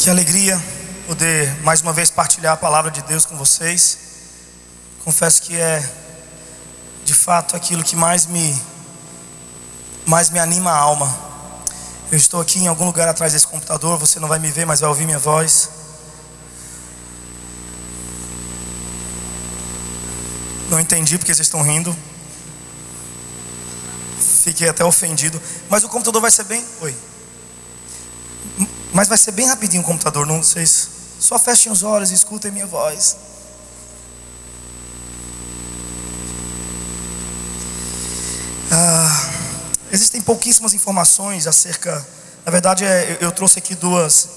Que alegria poder mais uma vez partilhar a palavra de Deus com vocês. Confesso que é de fato aquilo que mais me anima a alma. Eu estou aqui em algum lugar atrás desse computador, você não vai me ver, mas vai ouvir minha voz. Não entendi porque vocês estão rindo. Fiquei até ofendido. Mas o computador vai ser bem... Oi. Mas vai ser bem rapidinho o computador, não vocês só fechem os olhos e escutem minha voz. Existem pouquíssimas informações acerca... Na verdade, eu trouxe aqui dois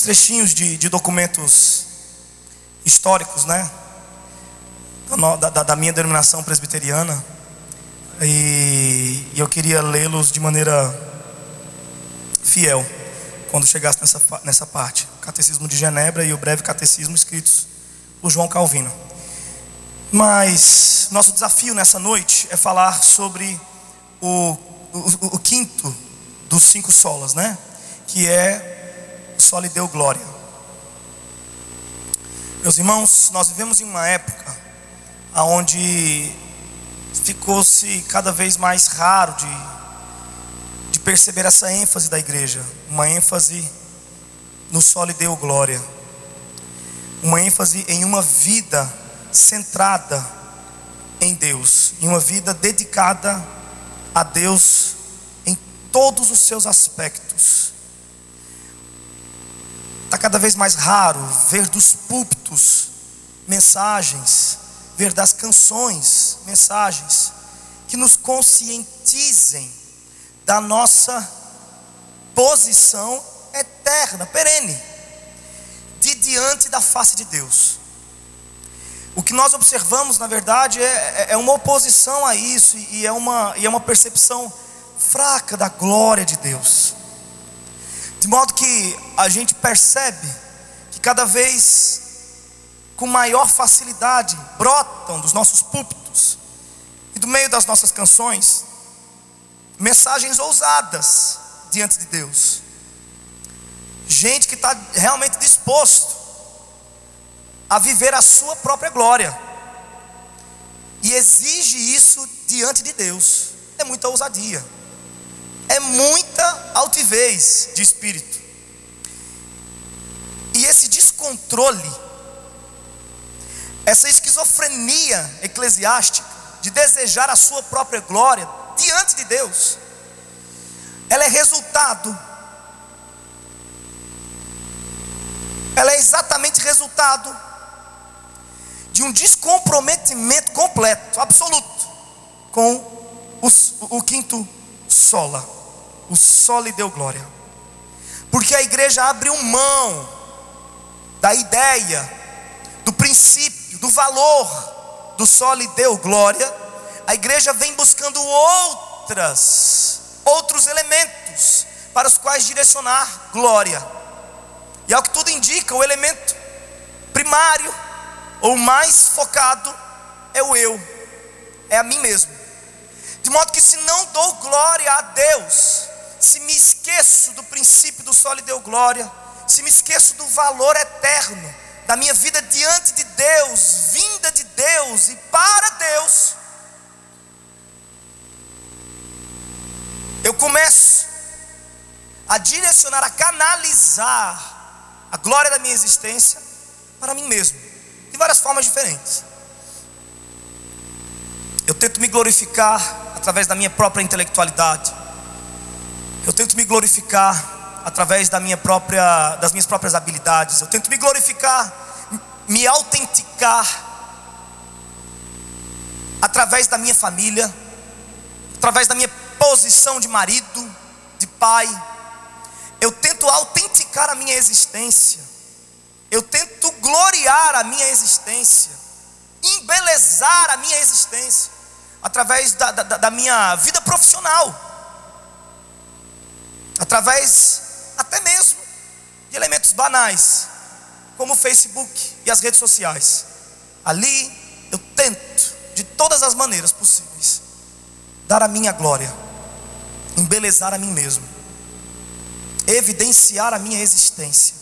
trechinhos de documentos históricos, né? Da minha denominação presbiteriana. E eu queria lê-los de maneira fiel quando chegasse nessa parte. O Catecismo de Genebra e o Breve Catecismo, escritos por João Calvino. Mas nosso desafio nessa noite é falar sobre o quinto dos 5 solas, né? Que é o Soli Deo Gloria. Meus irmãos, nós vivemos em uma época onde ficou-se cada vez mais raro de perceber essa ênfase da igreja. Uma ênfase no Soli Deo Gloria. Uma ênfase em uma vida centrada em Deus, em uma vida dedicada a Deus em todos os seus aspectos. Está cada vez mais raro ver dos púlpitos mensagens, ver das canções mensagens que nos conscientizem da nossa posição eterna, perene, diante da face de Deus. O que nós observamos, na verdade, é uma oposição a isso, e é uma percepção fraca da glória de Deus. De modo que a gente percebe que cada vez com maior facilidade brotam dos nossos púlpitos e do meio das nossas canções mensagens ousadas diante de Deus. Gente que está realmente disposto a viver a sua própria glória e exige isso diante de Deus. É muita ousadia, é muita altivez de espírito. E esse descontrole, essa esquizofrenia eclesiástica de desejar a sua própria glória diante de Deus, ela é exatamente resultado de um descomprometimento completo, absoluto, com o quinto sola, o Soli Deo Gloria. Porque a igreja abriu mão da ideia, do princípio, do valor do Soli Deo Gloria. A igreja vem buscando outros elementos para os quais direcionar glória. E ao que tudo indica, o elemento primário ou mais focado é o eu, é a mim mesmo. De modo que se não dou glória a Deus, se me esqueço do princípio do Soli Deo Gloria, se me esqueço do valor eterno da minha vida diante de Deus, vinda de Deus e para Deus, eu começo a direcionar, a canalizar a glória da minha existência para mim mesmo, de várias formas diferentes. Eu tento me glorificar através da minha própria intelectualidade. Eu tento me glorificar através das minhas próprias habilidades. Eu tento me glorificar, me autenticar através da minha família, através da minha posição de marido, de pai. Eu tento autenticar a minha existência. Eu tento gloriar a minha existência, embelezar a minha existência através da minha vida profissional, através até mesmo de elementos banais, como o Facebook e as redes sociais. Ali eu tento, de todas as maneiras possíveis, dar a minha glória, embelezar a mim mesmo. evidenciar a minha existência,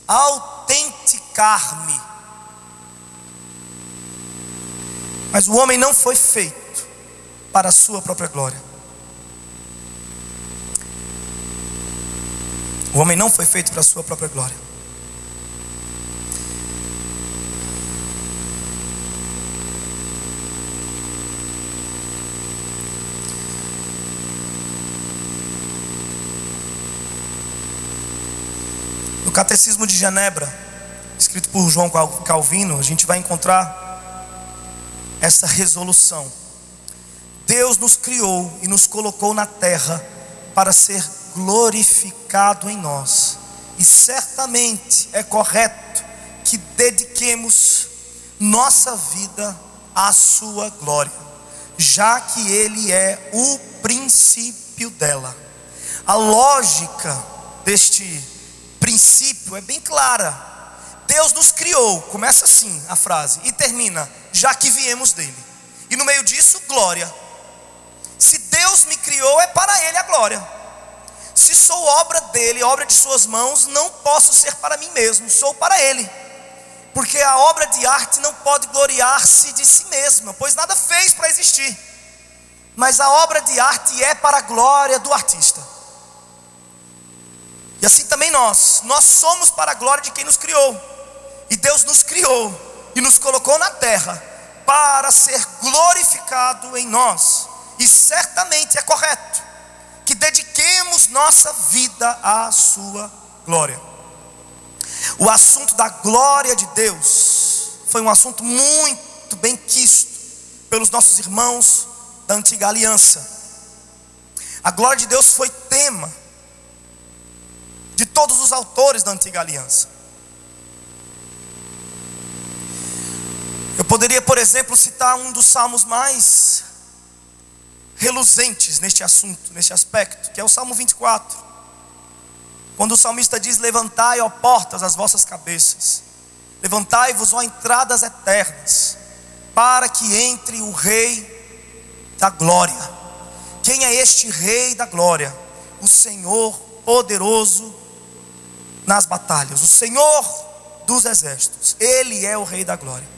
autenticar-me. Mas o homem não foi feito para a sua própria glória. O homem não foi feito para a sua própria glória. No Catecismo de Genebra, escrito por João Calvino, a gente vai encontrar essa resolução. Deus nos criou e nos colocou na terra para ser glorificado em nós, e certamente é correto que dediquemos nossa vida à sua glória, já que Ele é o princípio dela. A lógica deste princípio é bem clara. Deus nos criou, começa assim a frase, e termina, já que viemos dele. E no meio disso, glória. Se Deus me criou, é para Ele a glória. Se sou obra dele, obra de suas mãos, não posso ser para mim mesmo, sou para Ele. Porque a obra de arte não pode gloriar-se de si mesma, pois nada fez para existir. Mas a obra de arte é para a glória do artista. E assim também nós somos para a glória de quem nos criou. E Deus nos criou e nos colocou na terra para ser glorificado em nós. E certamente é correto que dediquemos nossa vida à sua glória. O assunto da glória de Deus foi um assunto muito bem quisto pelos nossos irmãos da antiga aliança. A glória de Deus foi tema de todos os autores da antiga aliança. Eu poderia, por exemplo, citar um dos salmos mais reluzentes neste assunto, neste aspecto, que é o Salmo 24, quando o salmista diz: levantai, ó portas, as vossas cabeças, levantai-vos, ó entradas eternas, para que entre o Rei da glória. Quem é este Rei da glória? O Senhor poderoso nas batalhas, o Senhor dos exércitos. Ele é o Rei da glória.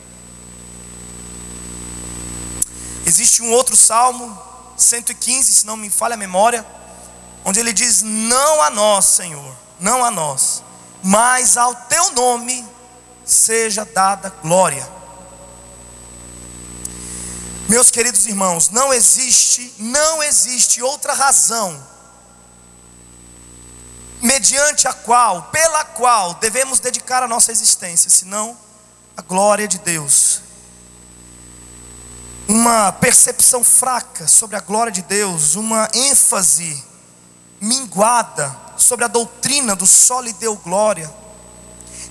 Existe um outro salmo, 115, se não me falha a memória, onde ele diz: não a nós, Senhor, não a nós, mas ao teu nome seja dada glória. Meus queridos irmãos, não existe outra razão pela qual devemos dedicar a nossa existência, senão a glória de Deus. Uma percepção fraca sobre a glória de Deus, uma ênfase minguada sobre a doutrina do só lhe deu glória,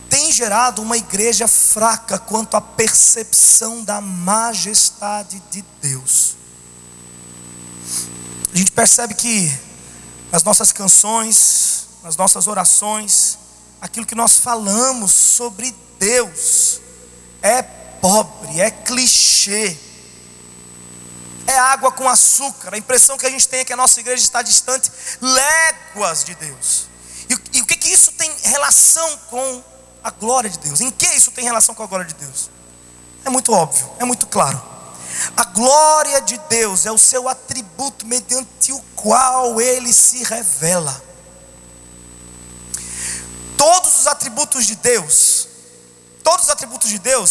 tem gerado uma igreja fraca quanto à percepção da majestade de Deus. A gente percebe que nas nossas canções, nas nossas orações, aquilo que nós falamos sobre Deus é pobre, é clichê, é água com açúcar. A impressão que a gente tem é que a nossa igreja está distante léguas de Deus. E o que isso tem relação com a glória de Deus? Em que isso tem relação com a glória de Deus? É muito óbvio, é muito claro. A glória de Deus é o seu atributo mediante o qual Ele se revela. Todos os atributos de Deus,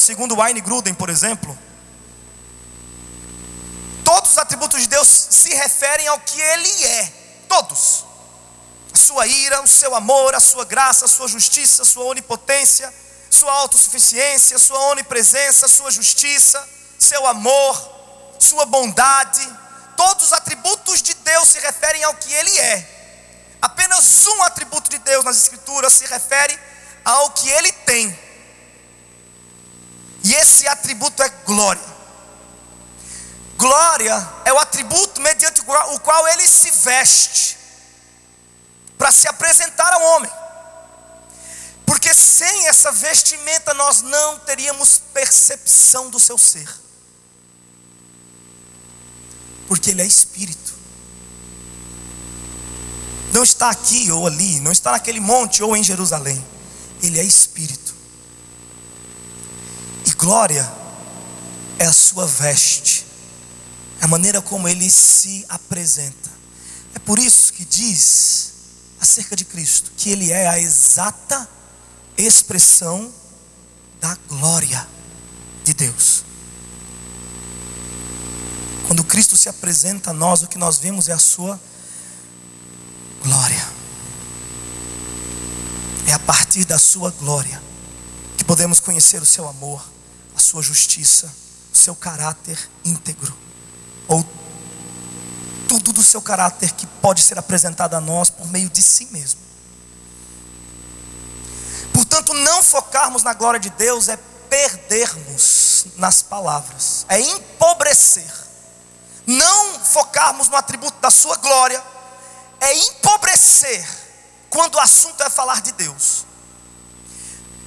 segundo Wayne Grudem, por exemplo, todos os atributos de Deus se referem ao que Ele é. Todos. A sua ira, o seu amor, a sua graça, a sua justiça, a sua onipotência, sua autossuficiência, sua onipresença, sua justiça, seu amor, sua bondade. Todos os atributos de Deus se referem ao que Ele é. Apenas um atributo de Deus nas Escrituras se refere ao que Ele tem. E esse atributo é glória. Glória é o atributo mediante o qual Ele se veste para se apresentar ao homem. Porque sem essa vestimenta nós não teríamos percepção do seu ser. Porque Ele é Espírito. não está aqui ou ali, não está naquele monte ou em Jerusalém. Ele é Espírito. E glória é a sua veste, é a maneira como Ele se apresenta. É por isso que diz acerca de Cristo que Ele é a exata expressão da glória de Deus. Quando Cristo se apresenta a nós, o que nós vemos é a sua glória. É a partir da sua glória que podemos conhecer o seu amor, a sua justiça, o seu caráter íntegro, ou tudo do seu caráter que pode ser apresentado a nós por meio de si mesmo. Portanto, não focarmos na glória de Deus é perdermos nas palavras, é empobrecer. Não focarmos no atributo da sua glória é empobrecer quando o assunto é falar de Deus.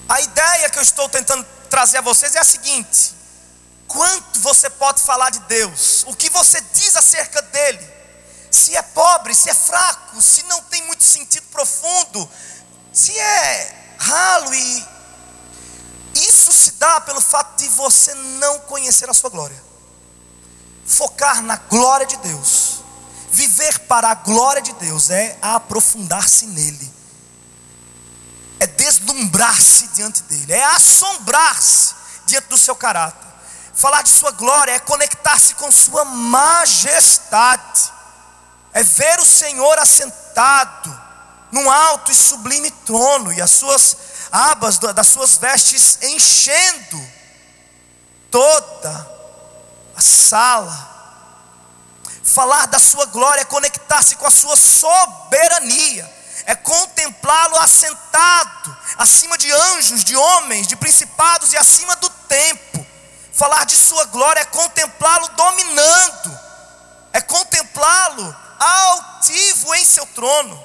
A ideia que eu estou tentando trazer a vocês é a seguinte: quanto você pode falar de Deus, o que você diz acerca dele, se é pobre, se é fraco, se não tem muito sentido profundo, se é ralo. E isso se dá pelo fato de você não conhecer a sua glória. Focar na glória de Deus, viver para a glória de Deus, é aprofundar-se nele, é deslumbrar-se diante dele, é assombrar-se diante do seu caráter. Falar de sua glória é conectar-se com sua majestade, é ver o Senhor assentado num alto e sublime trono, e as suas abas das suas vestes enchendo toda a sala. Falar da sua glória é conectar-se com a sua soberania, é contemplá-lo assentado acima de anjos, de homens, de principados e acima do tempo. Falar de sua glória é contemplá-lo dominando, é contemplá-lo altivo em seu trono,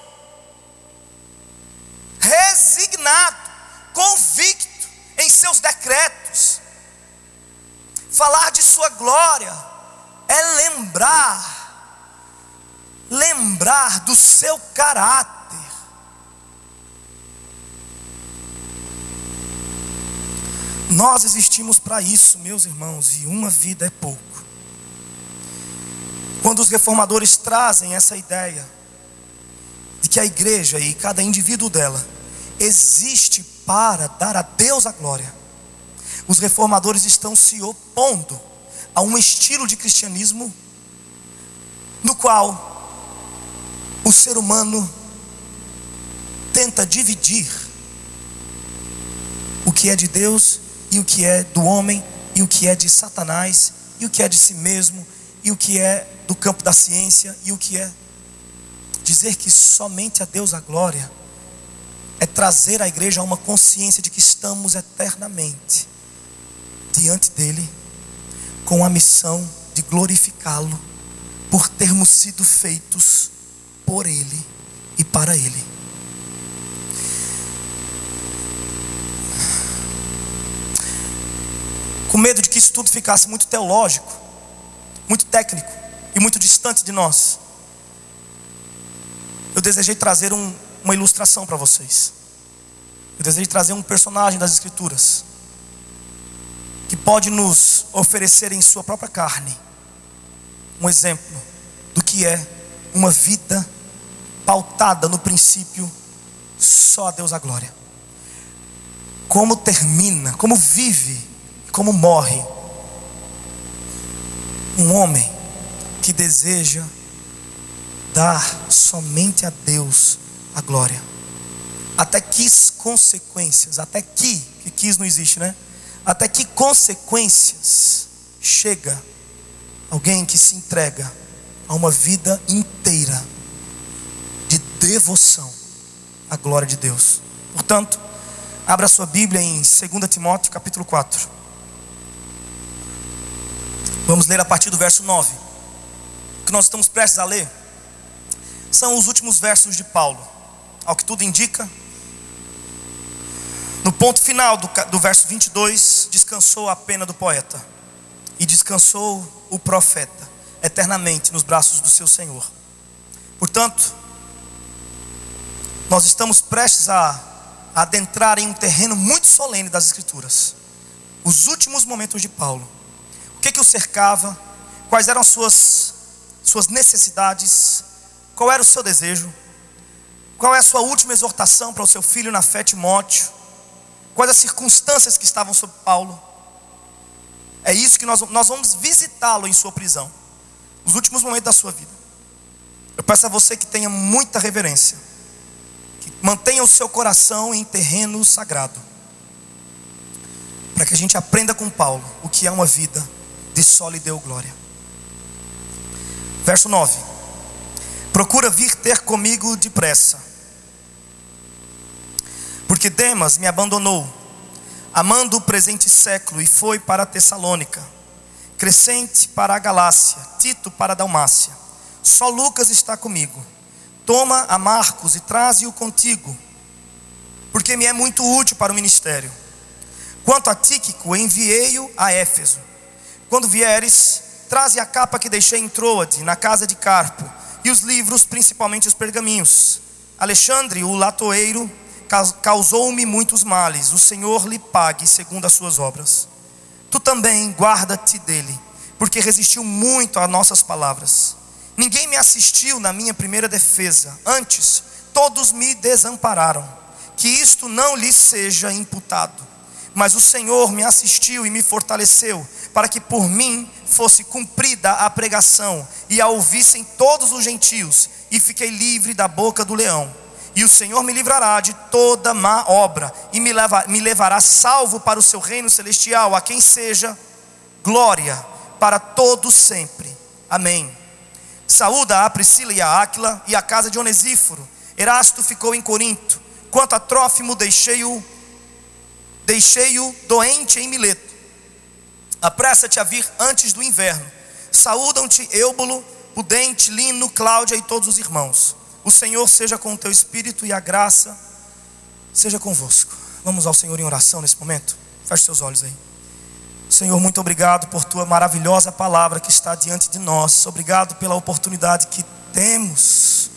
resignado, convicto em seus decretos. Falar de sua glória é lembrar do seu caráter. Nós existimos para isso, meus irmãos, e uma vida é pouco. Quando os reformadores trazem essa ideia de que a igreja e cada indivíduo dela existe para dar a Deus a glória, os reformadores estão se opondo a um estilo de cristianismo no qual o ser humano tenta dividir o que é de Deus e o que é do homem, e o que é de Satanás, e o que é de si mesmo, e o que é do campo da ciência, e o que é dizer que somente a Deus a glória é trazer à igreja uma consciência de que estamos eternamente diante dele, com a missão de glorificá-lo por termos sido feitos por ele e para ele. Com medo de que isso tudo ficasse muito teológico, muito técnico e muito distante de nós, eu desejei trazer uma ilustração para vocês. Eu desejei trazer um personagem das Escrituras que pode nos oferecer em sua própria carne um exemplo do que é uma vida pautada no princípio só a Deus a glória. Como termina, como vive, como morre um homem que deseja dar somente a Deus a glória. Até que consequências, que quis não existe, né? Até que consequências chega alguém que se entrega a uma vida inteira de devoção à glória de Deus. Portanto, abra sua Bíblia em 2 Timóteo capítulo 4. Vamos ler a partir do verso 9. O que nós estamos prestes a ler são os últimos versos de Paulo. Ao que tudo indica, no ponto final do verso 22, descansou a pena do poeta, e descansou o profeta eternamente nos braços do seu Senhor. Portanto, Nós estamos prestes a adentrar em um terreno muito solene das Escrituras. Os últimos momentos de Paulo. O que o cercava? Quais eram as suas necessidades? Qual era o seu desejo? Qual é a sua última exortação para o seu filho na fé, Timóteo? Quais as circunstâncias que estavam sobre Paulo? É isso que nós vamos visitá-lo em sua prisão, os últimos momentos da sua vida. Eu peço a você que tenha muita reverência, que mantenha o seu coração em terreno sagrado, para que a gente aprenda com Paulo o que é uma vida de só lhe deu glória. Verso 9: procura vir ter comigo depressa, porque Demas me abandonou, amando o presente século, e foi para a Tessalônica, Crescente para a Galácia, Tito para a Dalmácia. Só Lucas está comigo. Toma a Marcos e traze-o contigo, porque me é muito útil para o ministério. Quanto a Tíquico, enviei-o a Éfeso. Quando vieres, traze a capa que deixei em Troade, na casa de Carpo, e os livros, principalmente os pergaminhos. Alexandre, o latoeiro, causou-me muitos males. O Senhor lhe pague segundo as suas obras. Tu também guarda-te dele, porque resistiu muito a nossas palavras. Ninguém me assistiu na minha primeira defesa, antes todos me desampararam. Que isto não lhe seja imputado. Mas o Senhor me assistiu e me fortaleceu, para que por mim fosse cumprida a pregação, e a ouvissem todos os gentios, e fiquei livre da boca do leão. E o Senhor me livrará de toda má obra, e me levará salvo para o seu reino celestial, a quem seja glória para todos sempre. Amém. Saúda a Priscila e a Áquila e a casa de Onesíforo. Erasto ficou em Corinto. Quanto a Trófimo, deixei-o doente em Mileto. Apressa-te a vir antes do inverno. Saúdam-te Eubulo, Pudente, Lino, Cláudia e todos os irmãos. O Senhor seja com o teu espírito, e a graça seja convosco. Vamos ao Senhor em oração nesse momento. Feche seus olhos aí. Senhor, muito obrigado por tua maravilhosa palavra que está diante de nós. Obrigado pela oportunidade que temos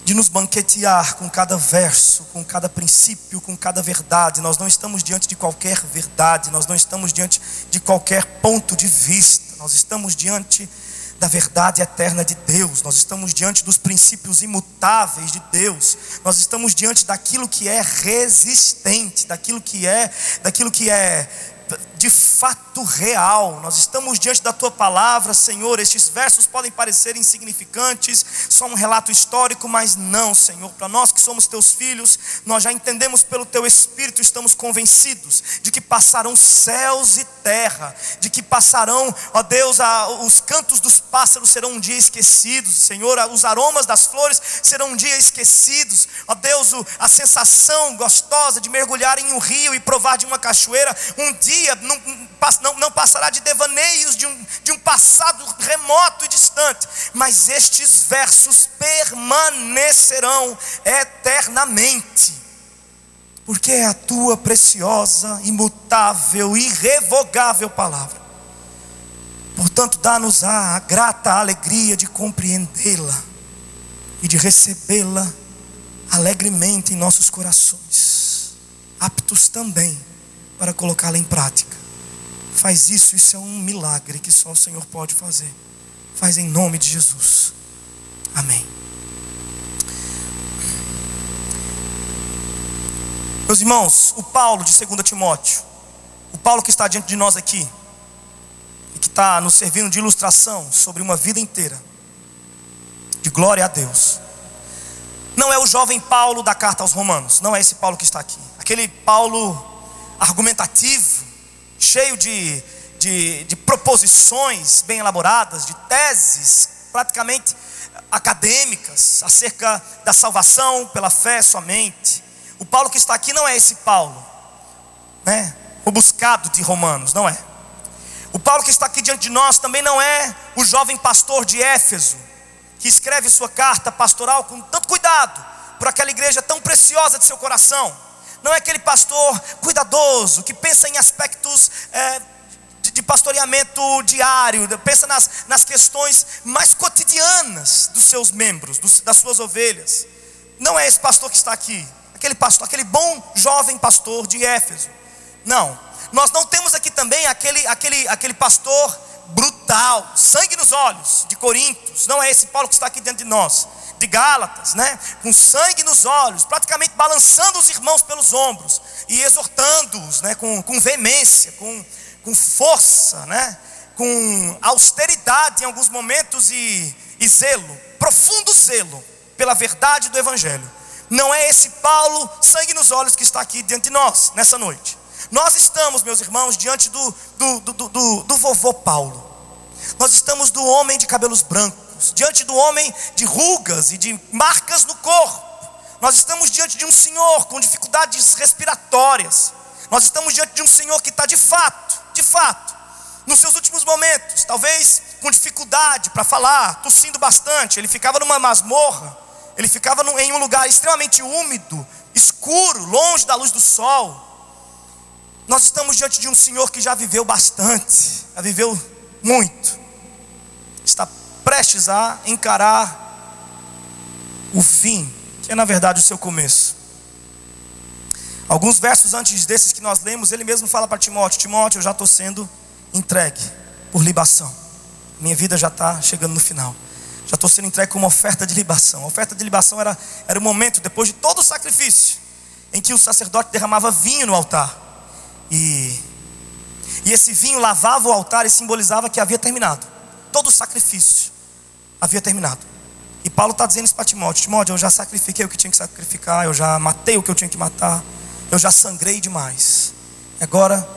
de nos banquetear com cada verso, com cada princípio, com cada verdade. Nós não estamos diante de qualquer verdade, nós não estamos diante de qualquer ponto de vista. Nós estamos diante da verdade eterna de Deus. Nós estamos diante dos princípios imutáveis de Deus. Nós estamos diante daquilo que é resistente, daquilo que é de fato real. Nós estamos diante da tua palavra, Senhor. Estes versos podem parecer insignificantes, só um relato histórico, mas não, Senhor. Para nós que somos teus filhos, nós já entendemos pelo teu Espírito, estamos convencidos de que passarão céus e terra, de que passarão, ó Deus, os cantos dos pássaros serão um dia esquecidos, Senhor. Os aromas das flores serão um dia esquecidos, ó Deus. A sensação gostosa de mergulhar em um rio e provar de uma cachoeira, um dia não passará de devaneios de um passado remoto e distante. Mas estes versos permanecerão eternamente, porque é a tua preciosa, imutável, irrevogável palavra. Portanto, dá-nos a grata alegria de compreendê-la e de recebê-la alegremente em nossos corações, aptos também para colocá-la em prática. Faz isso é um milagre que só o Senhor pode fazer. Faz em nome de Jesus. Amém. Meus irmãos, o Paulo de 2 Timóteo, o Paulo que está diante de nós aqui, e que está nos servindo de ilustração sobre uma vida inteira de glória a Deus, não é o jovem Paulo da carta aos Romanos. Não é esse Paulo que está aqui. Aquele Paulo argumentativo, cheio de proposições bem elaboradas, de teses praticamente acadêmicas acerca da salvação pela fé somente. O Paulo que está aqui não é esse Paulo, né, o buscado de Romanos, não é. O Paulo que está aqui diante de nós também não é o jovem pastor de Éfeso, que escreve sua carta pastoral com tanto cuidado por aquela igreja tão preciosa de seu coração. Não é aquele pastor cuidadoso, que pensa em aspectos de pastoreamento diário, pensa nas questões mais cotidianas dos seus membros, das suas ovelhas. não é esse pastor que está aqui, aquele pastor, aquele bom jovem pastor de Éfeso. Não, nós não temos aqui também aquele pastor brutal, sangue nos olhos, de Coríntios. Não é esse Paulo que está aqui dentro de nós, de Gálatas, né? Com sangue nos olhos, praticamente balançando os irmãos pelos ombros e exortando-os, né? Com veemência, com força, né? Com austeridade em alguns momentos e zelo, profundo zelo pela verdade do Evangelho. Não é esse Paulo, sangue nos olhos, que está aqui diante de nós nessa noite. Nós estamos, meus irmãos, diante do vovô Paulo. Nós estamos do homem de cabelos brancos, diante do homem de rugas e de marcas no corpo. Nós estamos diante de um senhor com dificuldades respiratórias. Nós estamos diante de um senhor que está de fato, nos seus últimos momentos, talvez com dificuldade para falar, tossindo bastante. Ele ficava numa masmorra, ele ficava em um lugar extremamente úmido, escuro, longe da luz do sol. Nós estamos diante de um senhor que já viveu bastante, já viveu muito, está prestes a encarar o fim, que é na verdade o seu começo. Alguns versos antes desses que nós lemos, ele mesmo fala para Timóteo: Timóteo, eu já estou sendo entregue por libação, minha vida já está chegando no final, já estou sendo entregue como oferta de libação. A oferta de libação era o momento, depois de todo o sacrifício, em que o sacerdote derramava vinho no altar. E esse vinho lavava o altar e simbolizava que havia terminado. Todo o sacrifício havia terminado. E Paulo está dizendo isso para Timóteo: Timóteo, eu já sacrifiquei o que tinha que sacrificar, eu já matei o que eu tinha que matar, eu já sangrei demais. Agora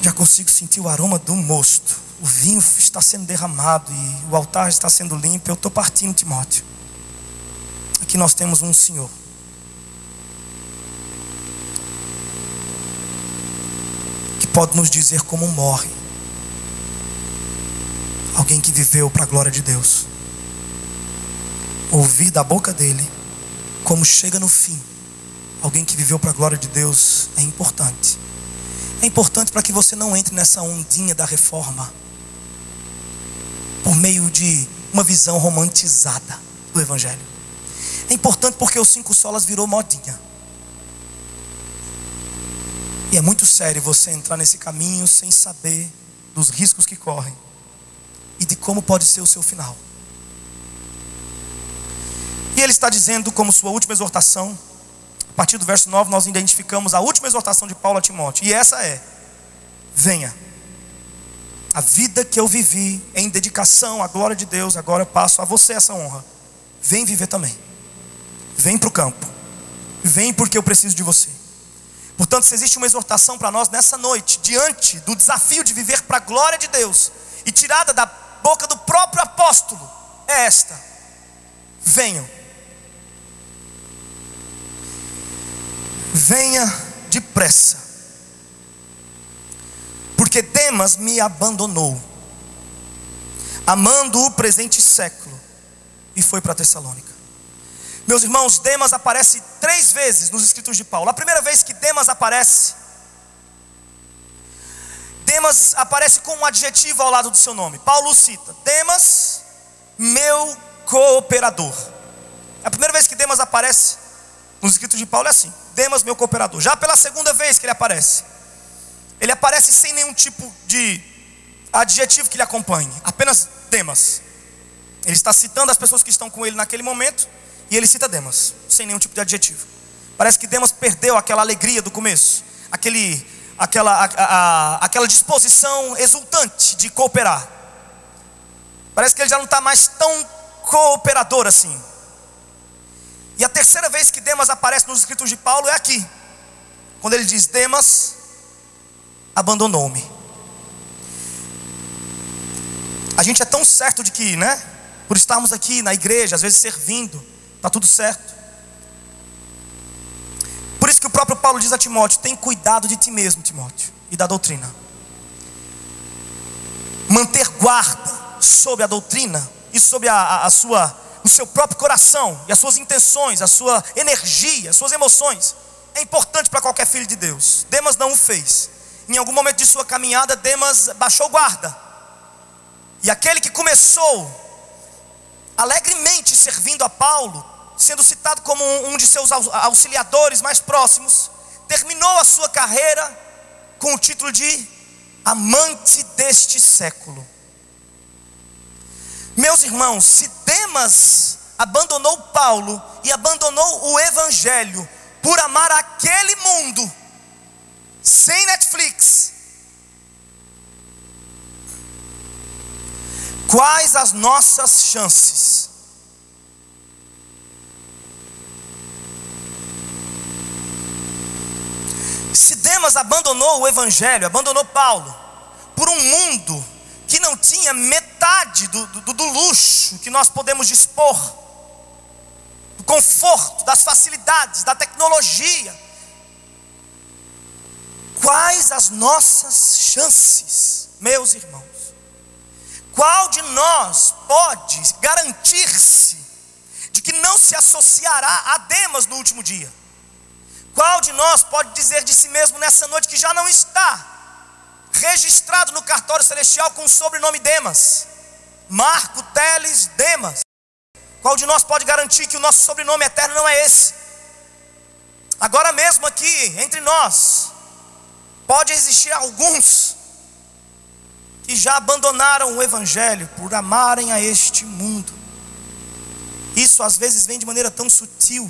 já consigo sentir o aroma do mosto. O vinho está sendo derramado e o altar está sendo limpo. Eu estou partindo, Timóteo. Aqui nós temos um senhor pode nos dizer como morre alguém que viveu para a glória de Deus. Ouvir da boca dele como chega no fim alguém que viveu para a glória de Deus é importante. É importante para que você não entre nessa ondinha da reforma por meio de uma visão romantizada do Evangelho. É importante porque os 5 solas virou modinha. E é muito sério você entrar nesse caminho sem saber dos riscos que correm e de como pode ser o seu final. E ele está dizendo como sua última exortação, a partir do verso 9 nós identificamos a última exortação de Paulo a Timóteo. E essa é: venha. A vida que eu vivi em dedicação à glória de Deus, agora eu passo a você essa honra. Vem viver também. Vem para o campo. Vem porque eu preciso de você. Portanto, se existe uma exortação para nós nessa noite, diante do desafio de viver para a glória de Deus, e tirada da boca do próprio apóstolo, é esta: venham. Venha depressa, porque Demas me abandonou, amando o presente século, e foi para Tessalônica. Meus irmãos, Demas aparece 3 vezes nos escritos de Paulo. A primeira vez que Demas aparece com um adjetivo ao lado do seu nome. Paulo cita: Demas, meu cooperador. A primeira vez que Demas aparece nos escritos de Paulo é assim: Demas, meu cooperador. Já pela segunda vez que ele aparece sem nenhum tipo de adjetivo que lhe acompanhe, apenas Demas. Ele está citando as pessoas que estão com ele naquele momento, e ele cita Demas, sem nenhum tipo de adjetivo. Parece que Demas perdeu aquela alegria do começo, aquela disposição exultante de cooperar. Parece que ele já não está mais tão cooperador assim. E a terceira vez que Demas aparece nos escritos de Paulo é aqui, quando ele diz: Demas abandonou-me. A gente é tão certo de que, por estarmos aqui na igreja, às vezes servindo, está tudo certo. Por isso que o próprio Paulo diz a Timóteo: tem cuidado de ti mesmo, Timóteo, e da doutrina. Manter guarda sobre a doutrina e sobre o seu próprio coração e as suas intenções, a sua energia, as suas emoções, é importante para qualquer filho de Deus. Demas não o fez. Em algum momento de sua caminhada, Demas baixou guarda. E aquele que começou alegremente servindo a Paulo, sendo citado como um de seus auxiliadores mais próximos, terminou a sua carreira com o título de amante deste século. Meus irmãos, se Demas abandonou Paulo e abandonou o evangelho por amar aquele mundo sem Netflix, quais as nossas chances? Se Demas abandonou o evangelho, abandonou Paulo por um mundo que não tinha metade do luxo que nós podemos dispor, do conforto, das facilidades, da tecnologia, quais as nossas chances, meus irmãos? Qual de nós pode garantir-se de que não se associará a Demas no último dia? Qual de nós pode dizer de si mesmo nessa noite que já não está registrado no cartório celestial com o sobrenome Demas, Marco Teles Demas? Qual de nós pode garantir que o nosso sobrenome eterno não é esse? Agora mesmo aqui, entre nós, pode existir alguns que já abandonaram o evangelho por amarem a este mundo. Isso às vezes vem de maneira tão sutil.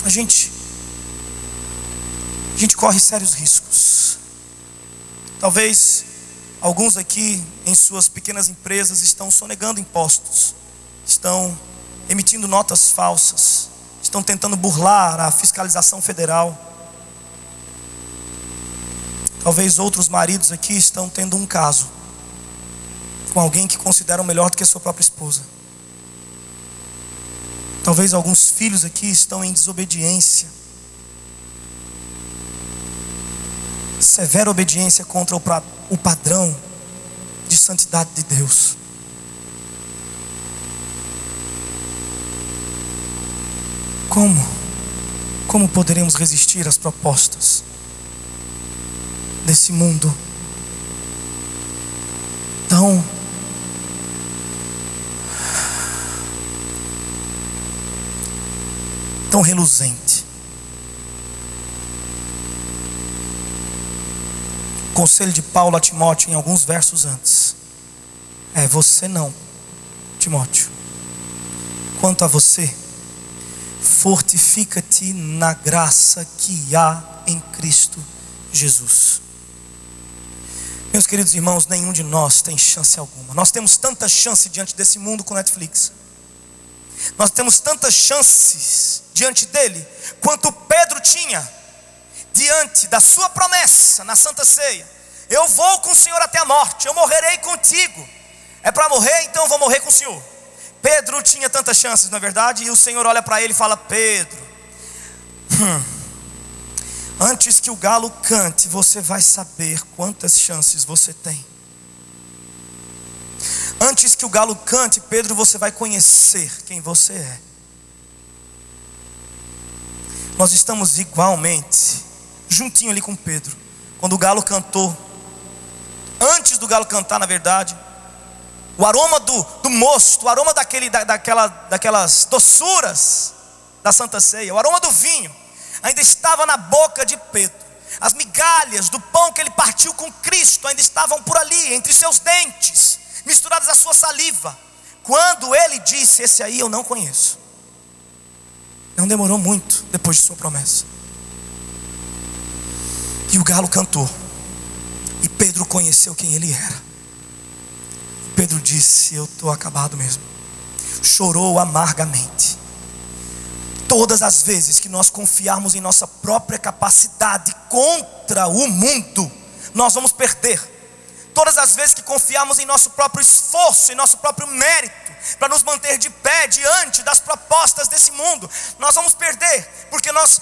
A gente corre sérios riscos. Talvez alguns aqui em suas pequenas empresas estão sonegando impostos, estão emitindo notas falsas, estão tentando burlar a fiscalização federal. Talvez outros maridos aqui estão tendo um caso com alguém que consideram melhor do que a sua própria esposa. Talvez alguns filhos aqui estão em desobediência, severa obediência contra o padrão de santidade de Deus. Como poderemos resistir às propostas desse mundo tão reluzente? O conselho de Paulo a Timóteo em alguns versos antes é: você não, Timóteo, quanto a você, fortifica-te na graça que há em Cristo Jesus. Meus queridos irmãos, nenhum de nós tem chance alguma. Nós temos tanta chance diante desse mundo com Netflix. Nós temos tantas chances diante dele quanto Pedro tinha diante da sua promessa na Santa Ceia: eu vou com o Senhor até a morte, eu morrerei contigo. É para morrer, então eu vou morrer com o Senhor. Pedro tinha tantas chances, na verdade, e o Senhor olha para ele e fala: Pedro, antes que o galo cante, você vai saber quantas chances você tem. Antes que o galo cante, Pedro, você vai conhecer quem você é. Nós estamos igualmente juntinho ali com Pedro. Quando o galo cantou, antes do galo cantar, na verdade, o aroma do mosto, o aroma daquelas doçuras da Santa Ceia, o aroma do vinho, ainda estava na boca de Pedro. As migalhas do pão que ele partiu com Cristo ainda estavam por ali, entre seus dentes, misturadas à sua saliva, quando ele disse: esse aí eu não conheço. Não demorou muito depois de sua promessa. E o galo cantou, e Pedro conheceu quem ele era. Pedro disse: eu estou acabado mesmo. Chorou amargamente. Todas as vezes que nós confiarmos em nossa própria capacidade contra o mundo, nós vamos perder. Todas as vezes que confiarmos em nosso próprio esforço, em nosso próprio mérito, para nos manter de pé diante das propostas desse mundo, nós vamos perder. Porque nós,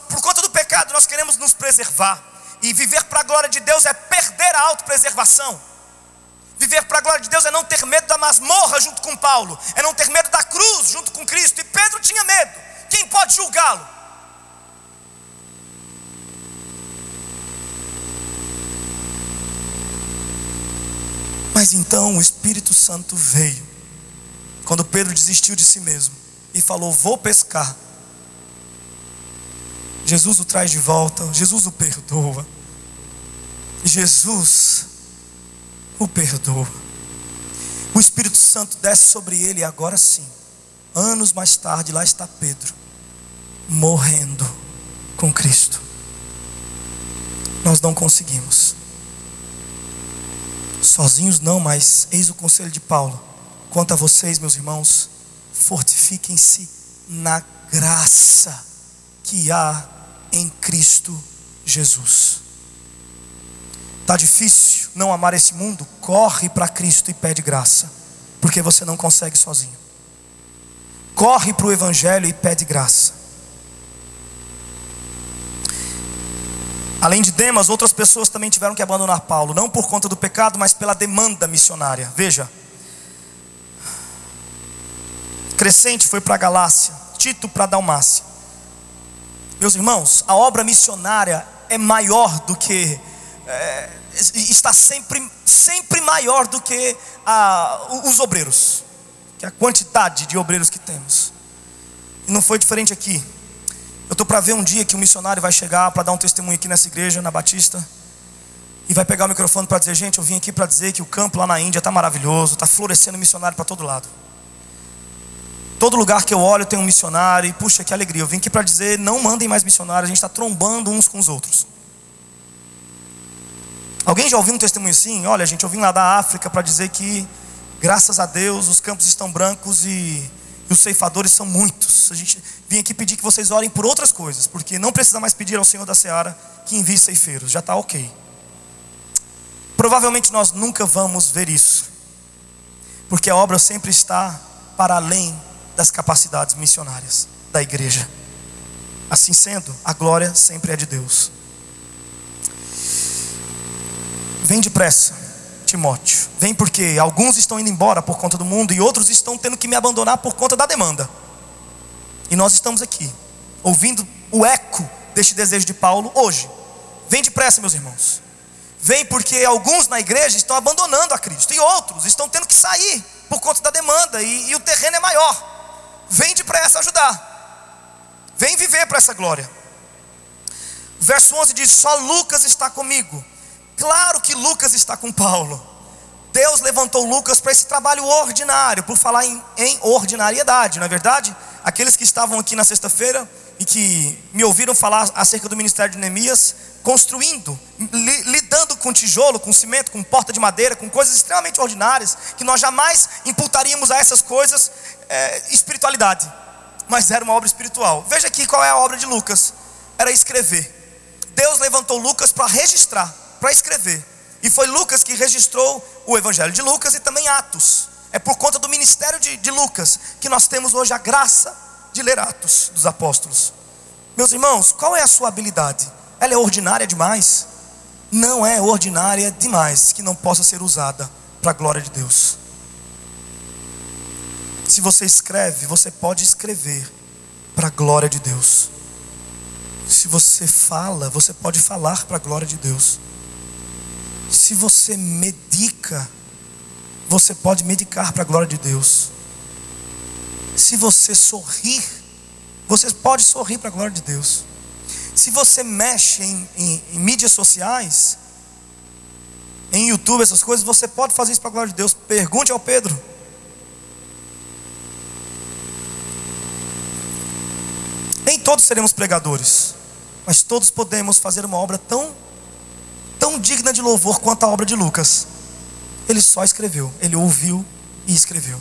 por conta do pecado, nós queremos nos preservar. E viver para a glória de Deus é perder a autopreservação. Viver para a glória de Deus é não ter medo da masmorra junto com Paulo, é não ter medo da cruz junto com Cristo. E Pedro tinha medo. Quem pode julgá-lo? Mas então o Espírito Santo veio. Quando Pedro desistiu de si mesmo e falou: vou pescar. Jesus o traz de volta, Jesus o perdoa. Jesus o perdoa. O Espírito Santo desce sobre ele e agora sim, anos mais tarde, lá está Pedro, morrendo com Cristo. Nós não conseguimos. Sozinhos não, mas eis o conselho de Paulo. Quanto a vocês, meus irmãos, fortifiquem-se na graça que há em Cristo Jesus. Está difícil não amar esse mundo? Corre para Cristo e pede graça, porque você não consegue sozinho. Corre para o Evangelho e pede graça. Além de Demas, outras pessoas também tiveram que abandonar Paulo, não por conta do pecado, mas pela demanda missionária. Veja, Crescente foi para a Galácia, Tito para a Dalmácia. Meus irmãos, a obra missionária é maior do que, está sempre maior do que os obreiros, que a quantidade de obreiros que temos. E não foi diferente aqui. Eu estou para ver um dia que um missionário vai chegar para dar um testemunho aqui nessa igreja, na Batista, e vai pegar o microfone para dizer: gente, eu vim aqui para dizer que o campo lá na Índia está maravilhoso, está florescendo missionário para todo lado. Todo lugar que eu olho tem um missionário, e puxa, que alegria. Eu vim aqui para dizer: não mandem mais missionários, a gente está trombando uns com os outros. Alguém já ouviu um testemunho assim? Olha, gente, eu vim lá da África para dizer que, graças a Deus, os campos estão brancos e os ceifadores são muitos. A gente vim aqui pedir que vocês orem por outras coisas, porque não precisa mais pedir ao Senhor da Seara que envie ceifeiros, já está ok. Provavelmente nós nunca vamos ver isso, porque a obra sempre está para além das capacidades missionárias da igreja. Assim sendo, a glória sempre é de Deus. Vem depressa, Timóteo. Vem, porque alguns estão indo embora por conta do mundo, e outros estão tendo que me abandonar por conta da demanda. E nós estamos aqui, ouvindo o eco deste desejo de Paulo hoje. Vem depressa, meus irmãos. Vem, porque alguns na igreja estão abandonando a Cristo, e outros estão tendo que sair por conta da demanda, e o terreno é maior. Vem depressa ajudar. Vem viver para essa glória. Verso 11 diz: só Lucas está comigo. Claro que Lucas está com Paulo. Deus levantou Lucas para esse trabalho ordinário, por falar em ordinariedade, não é verdade? Aqueles que estavam aqui na sexta-feira e que me ouviram falar acerca do ministério de Neemias, construindo, lidando com tijolo, com cimento, com porta de madeira, com coisas extremamente ordinárias, que nós jamais imputaríamos a essas coisas espiritualidade, mas era uma obra espiritual. Veja aqui qual é a obra de Lucas: era escrever. Deus levantou Lucas para registrar, para escrever, e foi Lucas que registrou o Evangelho de Lucas e também Atos. É por conta do ministério de Lucas que nós temos hoje a graça de ler Atos dos Apóstolos. Meus irmãos, qual é a sua habilidade? Ela é ordinária demais? Não é ordinária demais que não possa ser usada para a glória de Deus. Se você escreve, você pode escrever para a glória de Deus. Se você fala, você pode falar para a glória de Deus. Se você medica, você pode medicar para a glória de Deus. Se você sorrir, você pode sorrir para a glória de Deus. Se você mexe em mídias sociais, em YouTube, essas coisas, você pode fazer isso para a glória de Deus. Pergunte ao Pedro. Nem todos seremos pregadores, mas todos podemos fazer uma obra tão digna de louvor quanto a obra de Lucas. Ele só escreveu, ele ouviu e escreveu.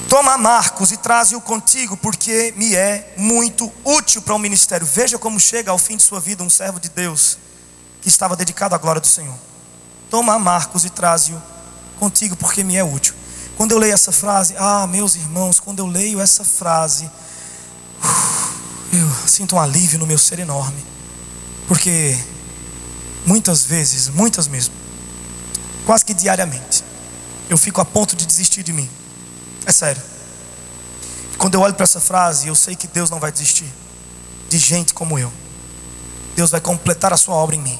Toma Marcos e traze-o contigo, porque me é muito útil para o ministério. Veja como chega ao fim de sua vida um servo de Deus que estava dedicado à glória do Senhor. Toma Marcos e traze-o contigo, porque me é útil. Quando eu leio essa frase, meus irmãos, quando eu leio essa frase, eu sinto um alívio no meu ser enorme. Porque muitas vezes, muitas mesmo, quase que diariamente, eu fico a ponto de desistir de mim. É sério. Quando eu olho para essa frase, eu sei que Deus não vai desistir de gente como eu. Deus vai completar a sua obra em mim,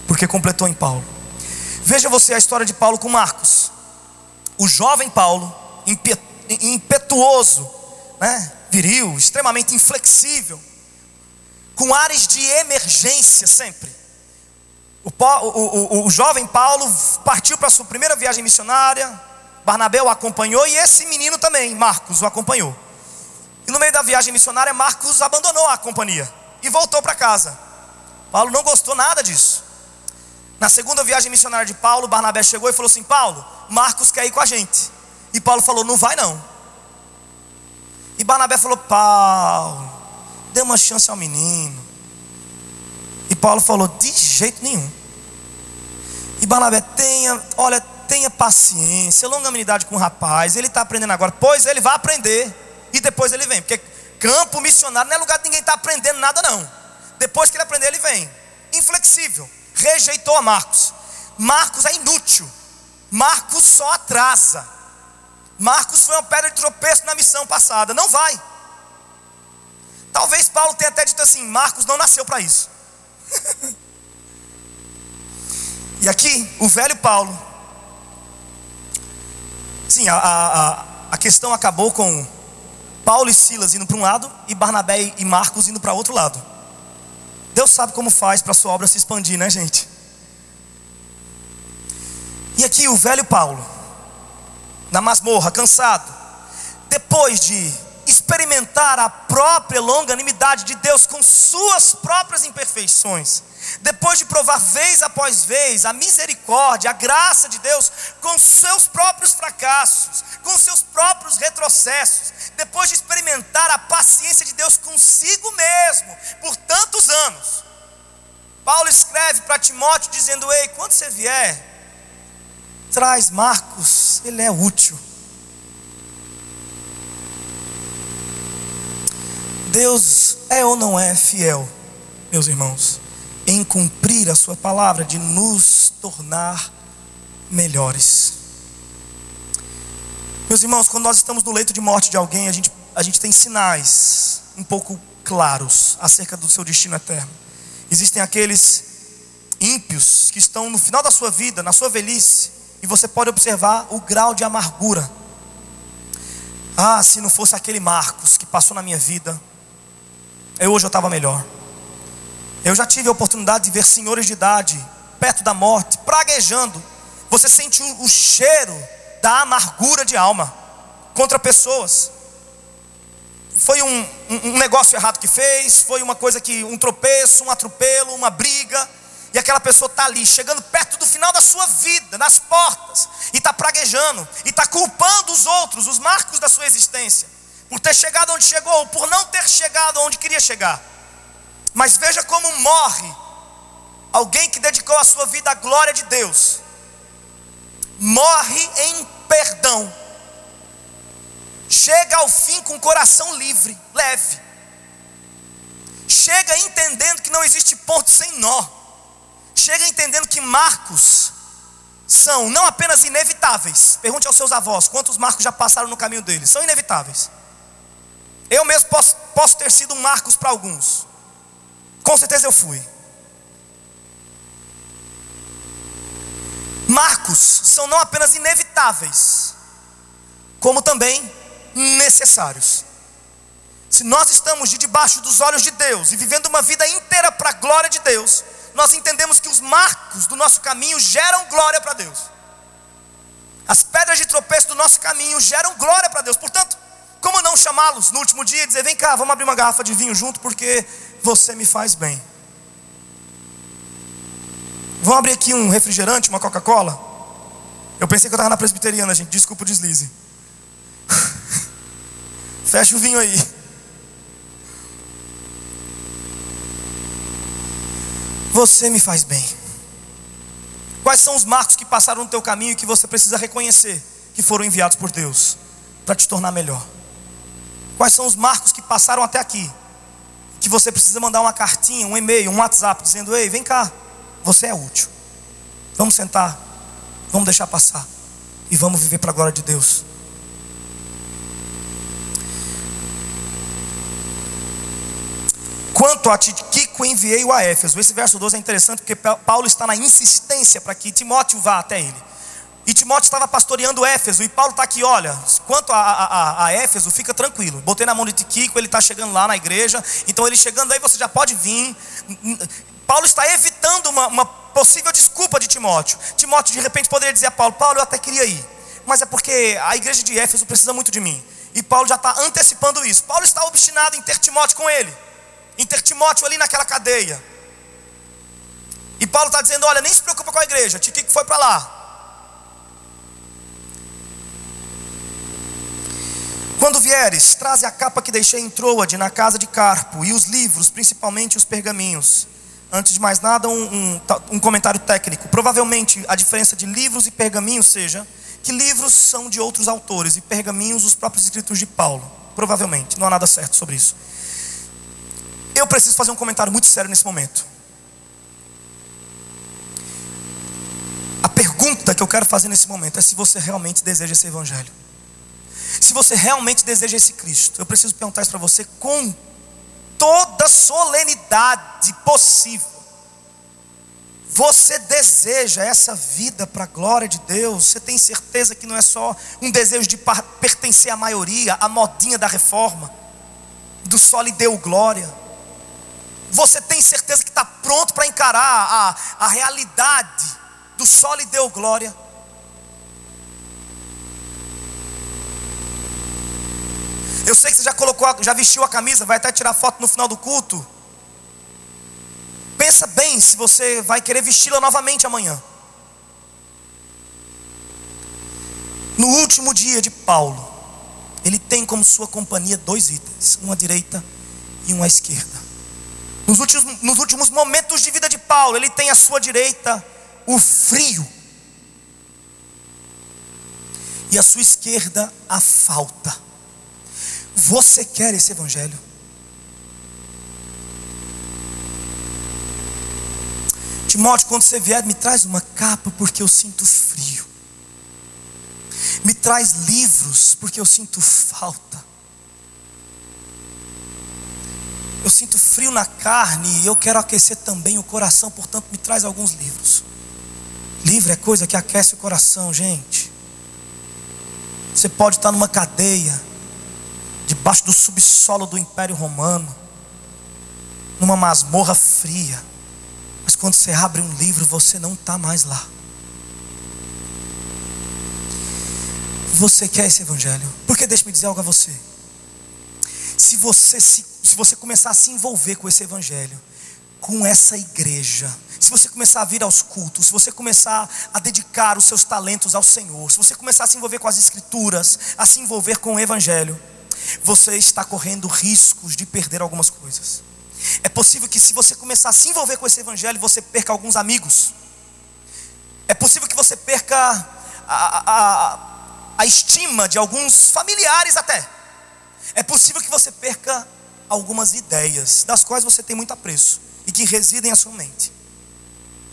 porque completou em Paulo. Veja você a história de Paulo com Marcos. o jovem Paulo, impetuoso, né? Viril, extremamente inflexível, com ares de emergência sempre. O jovem Paulo partiu para a sua primeira viagem missionária. Barnabé o acompanhou e esse menino também, Marcos, o acompanhou. E no meio da viagem missionária, Marcos abandonou a companhia e voltou para casa. Paulo não gostou nada disso. Na segunda viagem missionária de Paulo, Barnabé chegou e falou assim: Paulo, Marcos quer ir com a gente. E Paulo falou: não vai não. E Barnabé falou: Paulo, dê uma chance ao menino. E Paulo falou: de jeito nenhum. E Barnabé: tenha paciência, longanimidade com o rapaz, ele está aprendendo agora, pois ele vai aprender e depois ele vem, porque campo missionário não é lugar de ninguém está aprendendo nada não. Depois que ele aprender ele vem. Inflexível, rejeitou a Marcos. Marcos é inútil, Marcos só atrasa. Marcos foi uma pedra de tropeço na missão passada, não vai. Talvez Paulo tenha até dito assim: Marcos não nasceu para isso. E aqui o velho Paulo, sim, a questão acabou com Paulo e Silas indo para um lado e Barnabé e Marcos indo para outro lado. Deus sabe como faz para a sua obra se expandir, né, gente? E aqui o velho Paulo, na masmorra, cansado, depois de experimentar a própria longanimidade de Deus com suas próprias imperfeições, depois de provar vez após vez a misericórdia, a graça de Deus com seus próprios fracassos, com seus próprios retrocessos, depois de experimentar a paciência de Deus consigo mesmo por tantos anos, Paulo escreve para Timóteo dizendo: ei, quando você vier, traz Marcos, ele é útil. Deus é ou não é fiel, meus irmãos, em cumprir a sua palavra de nos tornar melhores. Meus irmãos, quando nós estamos no leito de morte de alguém, a gente tem sinais um pouco claros acerca do seu destino eterno. Existem aqueles ímpios que estão no final da sua vida, na sua velhice, e você pode observar o grau de amargura. Ah, se não fosse aquele Marcos que passou na minha vida, hoje eu estava melhor. Eu já tive a oportunidade de ver senhores de idade perto da morte, praguejando. Você sente o cheiro da amargura de alma contra pessoas. Foi um negócio errado que fez, foi uma coisa que, um tropeço, um atropelo, uma briga, e aquela pessoa está ali, chegando perto do final da sua vida, nas portas, e está praguejando, e está culpando os outros, os marcos da sua existência, por ter chegado onde chegou, ou por não ter chegado onde queria chegar. Mas veja como morre alguém que dedicou a sua vida à glória de Deus. Morre em perdão. Chega ao fim com o coração livre, leve. Chega entendendo que não existe ponto sem nó. Chega entendendo que marcos são não apenas inevitáveis. Pergunte aos seus avós quantos marcos já passaram no caminho deles. São inevitáveis. Eu mesmo posso ter sido um Marcos para alguns. Com certeza eu fui. Marcos são não apenas inevitáveis, como também necessários. Se nós estamos debaixo dos olhos de Deus e vivendo uma vida inteira para a glória de Deus, nós entendemos que os marcos do nosso caminho geram glória para Deus. As pedras de tropeço do nosso caminho geram glória para Deus. Portanto, como não chamá-los no último dia e dizer: vem cá, vamos abrir uma garrafa de vinho junto porque você me faz bem. Vamos abrir aqui um refrigerante, uma Coca-Cola. Eu pensei que eu estava na presbiteriana, gente, desculpa o deslize. Fecha o vinho aí. Você me faz bem. Quais são os marcos que passaram no teu caminho e que você precisa reconhecer que foram enviados por Deus para te tornar melhor? Quais são os marcos que passaram até aqui que você precisa mandar uma cartinha, um e-mail, um WhatsApp dizendo: ei, vem cá, você é útil. Vamos sentar, vamos deixar passar e vamos viver para a glória de Deus. Quanto a Tíquico, enviei-o a Éfeso. Esse verso 12 é interessante porque Paulo está na insistência para que Timóteo vá até ele. Timóteo estava pastoreando Éfeso, e Paulo está aqui, olha, quanto a Éfeso, fica tranquilo, botei na mão de Tíquico, ele está chegando lá na igreja, então ele chegando aí você já pode vir. Paulo está evitando uma possível desculpa de Timóteo. Timóteo de repente poderia dizer a Paulo, eu até queria ir, mas é porque a igreja de Éfeso precisa muito de mim. E Paulo já está antecipando isso. Paulo está obstinado em ter Timóteo com ele, em ter Timóteo ali naquela cadeia. E Paulo está dizendo, olha, nem se preocupa com a igreja, Tíquico foi para lá. Quando vieres, traze a capa que deixei em Troade, na casa de Carpo, e os livros, principalmente os pergaminhos. Antes de mais nada, um comentário técnico. Provavelmente a diferença de livros e pergaminhos seja que livros são de outros autores e pergaminhos os próprios escritos de Paulo. Provavelmente, não há nada certo sobre isso. Eu preciso fazer um comentário muito sério nesse momento. A pergunta que eu quero fazer nesse momento é se você realmente deseja esse evangelho. Se você realmente deseja esse Cristo. Eu preciso perguntar isso para você com toda a solenidade possível. Você deseja essa vida para a glória de Deus? Você tem certeza que não é só um desejo de pertencer à maioria, à modinha da reforma, do só lhe deu glória? Você tem certeza que está pronto para encarar a realidade do só lhe deu glória? Eu sei que você já vestiu a camisa, vai até tirar foto no final do culto. Pensa bem se você vai querer vesti-la novamente amanhã. No último dia de Paulo, ele tem como sua companhia 2 itens, um à direita e um à esquerda. Nos últimos momentos de vida de Paulo, ele tem à sua direita o frio, e à sua esquerda a falta. Você quer esse evangelho? Timóteo, quando você vier, me traz uma capa porque eu sinto frio. Me traz livros porque eu sinto falta. Eu sinto frio na carne e eu quero aquecer também o coração, portanto me traz alguns livros. Livro é coisa que aquece o coração, gente. Você pode estar numa cadeia, debaixo do subsolo do Império Romano, numa masmorra fria, mas quando você abre um livro, você não está mais lá. Você quer esse evangelho? Porque deixa-me dizer algo a você. Se você começar a se envolver com esse evangelho, com essa igreja, se você começar a vir aos cultos, se você começar a dedicar os seus talentos ao Senhor, se você começar a se envolver com as escrituras, a se envolver com o evangelho, você está correndo riscos de perder algumas coisas. É possível que se você começar a se envolver com esse evangelho, você perca alguns amigos. É possível que você perca a estima de alguns familiares até. É possível que você perca algumas ideias, das quais você tem muito apreço e que residem na sua mente.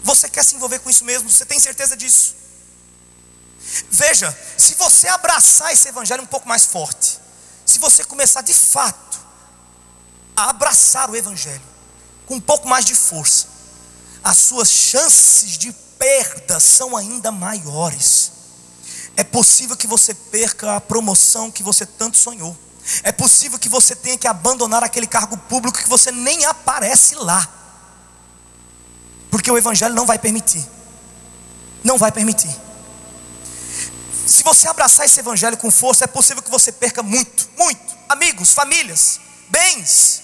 Você quer se envolver com isso mesmo? Você tem certeza disso? Veja, se você abraçar esse evangelho um pouco mais forte, se você começar de fato a abraçar o evangelho com um pouco mais de força, as suas chances de perda são ainda maiores. É possível que você perca a promoção que você tanto sonhou. É possível que você tenha que abandonar aquele cargo público que você nem aparece lá, porque o evangelho não vai permitir. Não vai permitir. Se você abraçar esse evangelho com força, é possível que você perca muito amigos, famílias, bens,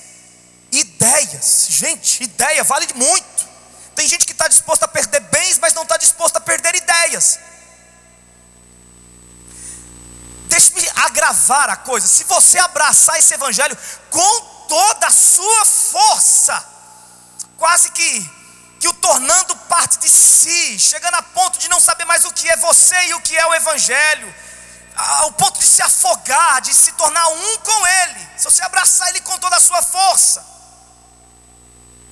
ideias. Gente, ideia vale muito. Tem gente que está disposta a perder bens, mas não está disposta a perder ideias. Deixe-me agravar a coisa. Se você abraçar esse evangelho com toda a sua força, quase que o tornando parte de si, chegando a ponto de não saber mais o que é você e o que é o evangelho, ao ponto de se afogar, de se tornar um com ele. Se você abraçar ele com toda a sua força,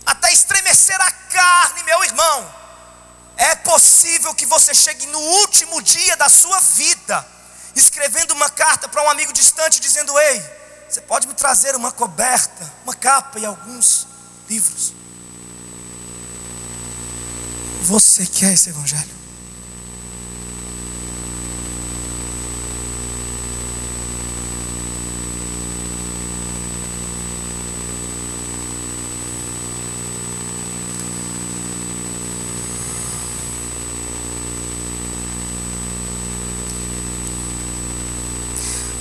até estremecer a carne, meu irmão, é possível que você chegue no último dia da sua vida, escrevendo uma carta para um amigo distante, dizendo: ei, você pode me trazer uma coberta, uma capa e alguns livros? Você quer esse evangelho?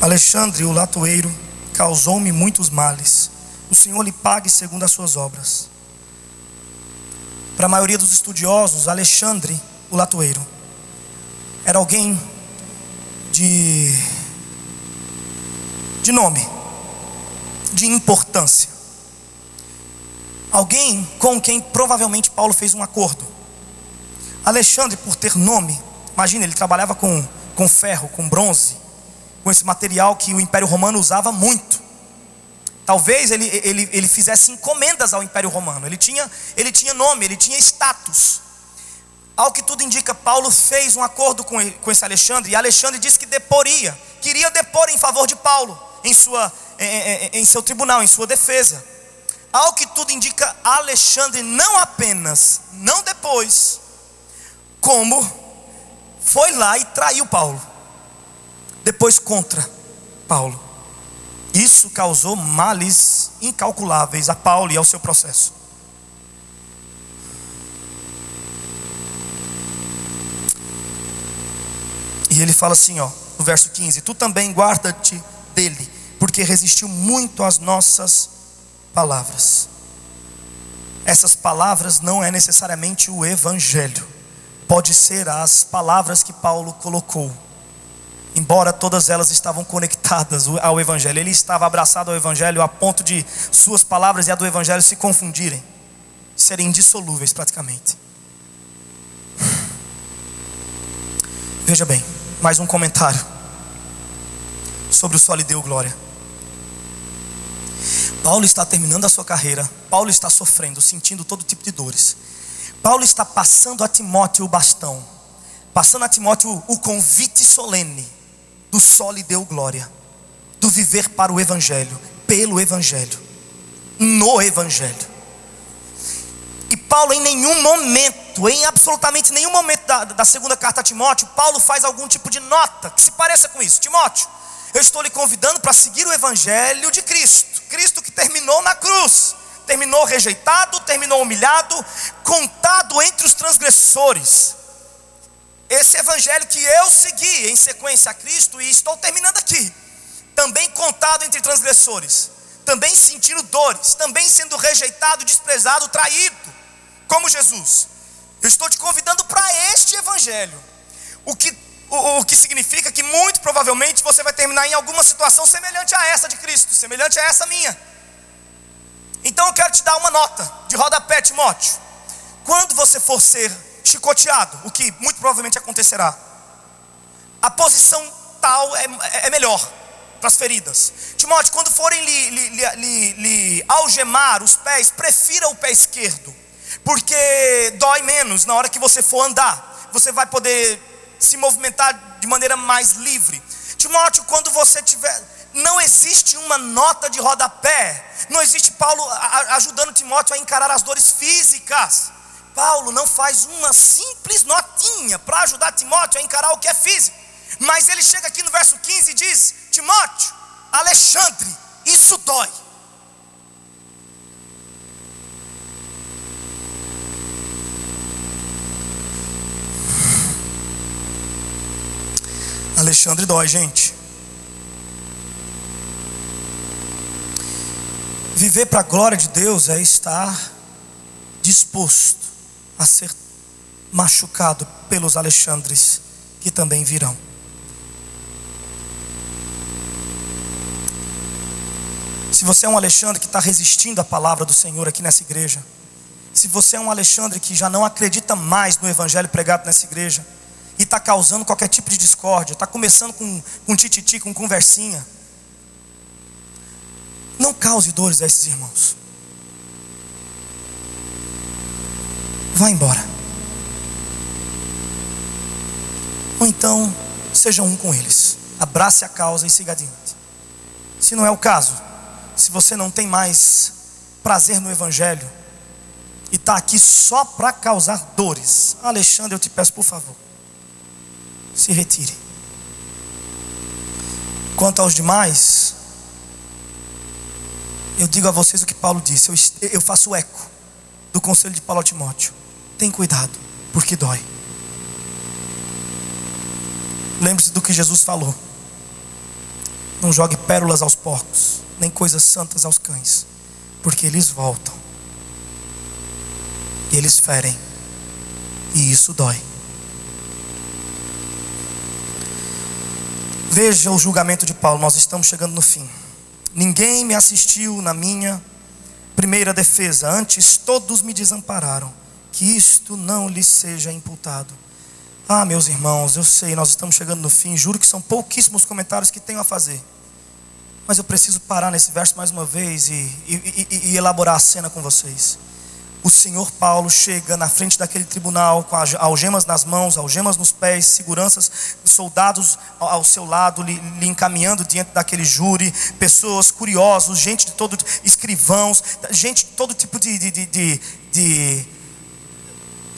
Alexandre, o latoeiro, causou-me muitos males. O Senhor lhe pague segundo as suas obras. Para a maioria dos estudiosos, Alexandre, o latoeiro, era alguém de nome, de importância. Alguém com quem provavelmente Paulo fez um acordo. Alexandre, por ter nome, imagina, ele trabalhava com ferro, com bronze, com esse material que o Império Romano usava muito. Talvez ele fizesse encomendas ao Império Romano. Ele tinha nome, ele tinha status. Ao que tudo indica, Paulo fez um acordo com esse Alexandre. E Alexandre disse que queria depor em favor de Paulo em seu tribunal, em sua defesa. Ao que tudo indica, Alexandre não depôs, como foi lá e traiu Paulo, depois contra Paulo. Isso causou males incalculáveis a Paulo e ao seu processo. E ele fala assim, no verso 15: tu também guarda-te dele, porque resistiu muito às nossas palavras. Essas palavras não é necessariamente o evangelho, pode ser as palavras que Paulo colocou, embora todas elas estavam conectadas ao evangelho. Ele estava abraçado ao evangelho a ponto de suas palavras e a do evangelho se confundirem, serem indissolúveis praticamente. Veja bem, mais um comentário sobre o Só lhe deu glória. Paulo está terminando a sua carreira. Paulo está sofrendo, sentindo todo tipo de dores. Paulo está passando a Timóteo o bastão, passando a Timóteo o convite solene do só lhe deu glória, do viver para o evangelho, pelo evangelho, no evangelho. E Paulo em absolutamente nenhum momento da segunda carta a Timóteo, Paulo faz algum tipo de nota que se pareça com isso. Timóteo, eu estou lhe convidando para seguir o evangelho de Cristo. Cristo que terminou na cruz, terminou rejeitado, terminou humilhado, contado entre os transgressores. Esse evangelho que eu segui em sequência a Cristo e estou terminando aqui, também contado entre transgressores, também sentindo dores, também sendo rejeitado, desprezado, traído, como Jesus. Eu estou te convidando para este evangelho, o que significa que muito provavelmente você vai terminar em alguma situação semelhante a essa de Cristo, semelhante a essa minha. Então eu quero te dar uma nota de rodapé, Timóteo. Quando você for ser chicoteado, o que muito provavelmente acontecerá, a posição tal é melhor para as feridas. Timóteo, quando forem lhe algemar os pés, prefira o pé esquerdo, porque dói menos na hora que você for andar. Você vai poder se movimentar de maneira mais livre. Timóteo, quando você tiver, não existe uma nota de rodapé, não existe Paulo ajudando Timóteo a encarar as dores físicas. Paulo não faz uma simples notinha para ajudar Timóteo a encarar o que é físico. Mas ele chega aqui no verso 15 e diz: Timóteo, Alexandre, isso dói. Alexandre dói, gente. Viver para a glória de Deus é estar disposto a ser machucado pelos Alexandres que também virão. Se você é um Alexandre que está resistindo à palavra do Senhor aqui nessa igreja, se você é um Alexandre que já não acredita mais no evangelho pregado nessa igreja e está causando qualquer tipo de discórdia, está começando com tititi, com conversinha, não cause dores a esses irmãos. Vá embora. Ou então seja um com eles, abrace a causa e siga adiante. Se não é o caso, se você não tem mais prazer no evangelho e está aqui só para causar dores, Alexandre, eu te peço, por favor, se retire. Quanto aos demais, eu digo a vocês o que Paulo disse. Eu faço eco do conselho de Paulo a Timóteo: tem cuidado, porque dói. Lembre-se do que Jesus falou: Não jogue pérolas aos porcos, nem coisas santas aos cães, porque eles voltam e eles ferem, e isso dói. Veja o julgamento de Paulo. Nós estamos chegando no fim. Ninguém me assistiu na minha primeira defesa, antes todos me desampararam. Que isto não lhes seja imputado. Ah, meus irmãos, eu sei, nós estamos chegando no fim. Juro que são pouquíssimos comentários que tenho a fazer, mas eu preciso parar nesse verso mais uma vez e elaborar a cena com vocês. O senhor Paulo chega na frente daquele tribunal com algemas nas mãos, algemas nos pés, seguranças, soldados ao seu lado, lhe encaminhando diante daquele júri, pessoas curiosos, gente de todo, escrivãos, gente de todo tipo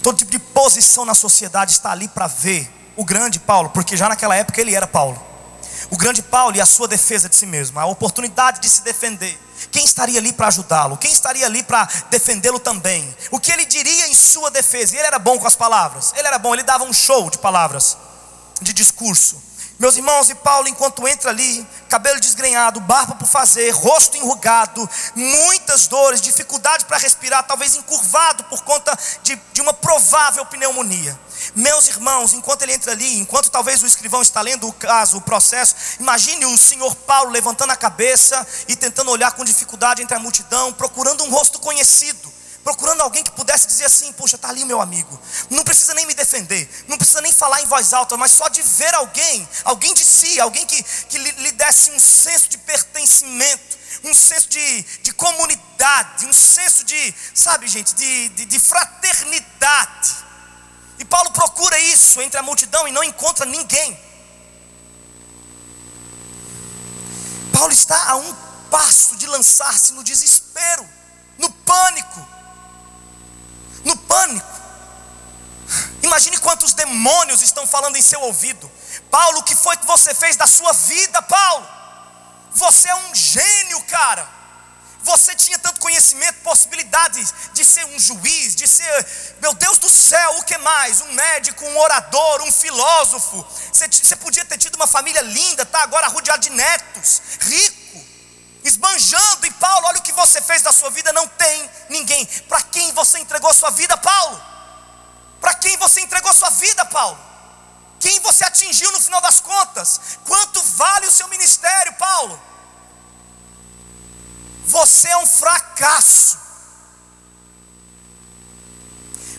todo tipo de posição na sociedade está ali para ver o grande Paulo, porque já naquela época ele era Paulo. O grande Paulo e a sua defesa de si mesmo, a oportunidade de se defender. Quem estaria ali para ajudá-lo? Quem estaria ali para defendê-lo também? O que ele diria em sua defesa? E ele era bom com as palavras. Ele era bom, ele dava um show de palavras, de discurso. Meus irmãos, e Paulo, enquanto entra ali, cabelo desgrenhado, barba por fazer, rosto enrugado, muitas dores, dificuldade para respirar, talvez encurvado por conta de uma provável pneumonia. Meus irmãos, enquanto ele entra ali, enquanto talvez o escrivão está lendo o caso, o processo, imagine o senhor Paulo levantando a cabeça e tentando olhar com dificuldade entre a multidão, procurando um rosto conhecido, procurando alguém que pudesse dizer assim: poxa, está ali o meu amigo, não precisa nem me defender, não precisa nem falar em voz alta, mas só de ver alguém de si, alguém que lhe desse um senso de pertencimento, um senso de comunidade, um senso de, sabe gente, de fraternidade. E Paulo procura isso entre a multidão e não encontra ninguém. Paulo está a um passo de lançar-se no desespero, no pânico. No pânico. Imagine quantos demônios estão falando em seu ouvido. Paulo, o que foi que você fez da sua vida, Paulo? Você é um gênio, cara. Você tinha tanto conhecimento, possibilidades de ser um juiz, de ser, meu Deus do céu, o que mais? Um médico, um orador, um filósofo. Você podia ter tido uma família linda, tá agora rodeado de netos, rico, esbanjando. E Paulo, olha o que você fez da sua vida. Não tem ninguém. Para quem você entregou sua vida, Paulo? Para quem você entregou sua vida, Paulo? Quem você atingiu no final das contas? Quanto vale o seu ministério, Paulo? Você é um fracasso.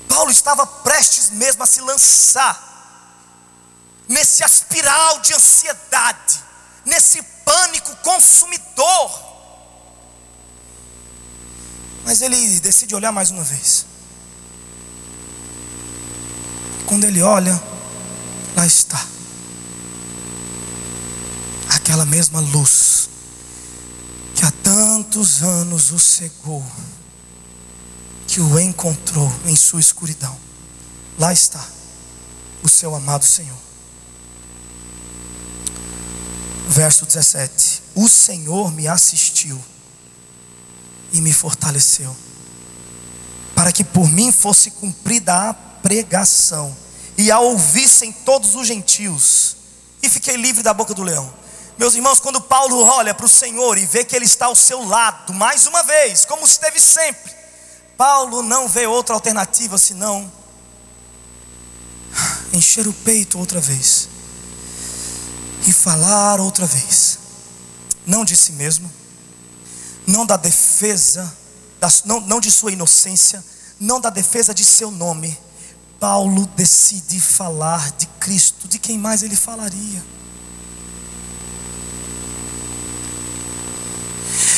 Paulo estava prestes mesmo a se lançar nesse espiral de ansiedade, nesse pânico consumidor. Mas ele decide olhar mais uma vez. Quando ele olha, lá está aquela mesma luz que há tantos anos o cegou, que o encontrou em sua escuridão. Lá está o seu amado Senhor. Verso 17: o Senhor me assistiu e me fortaleceu, para que por mim fosse cumprida a pregação, e a ouvissem todos os gentios, e fiquei livre da boca do leão. Meus irmãos, quando Paulo olha para o Senhor e vê que Ele está ao seu lado, mais uma vez, como esteve sempre, Paulo não vê outra alternativa senão encher o peito outra vez e falar outra vez, não de si mesmo, não da defesa, não de sua inocência, não da defesa de seu nome. Paulo decide falar de Cristo. De quem mais ele falaria?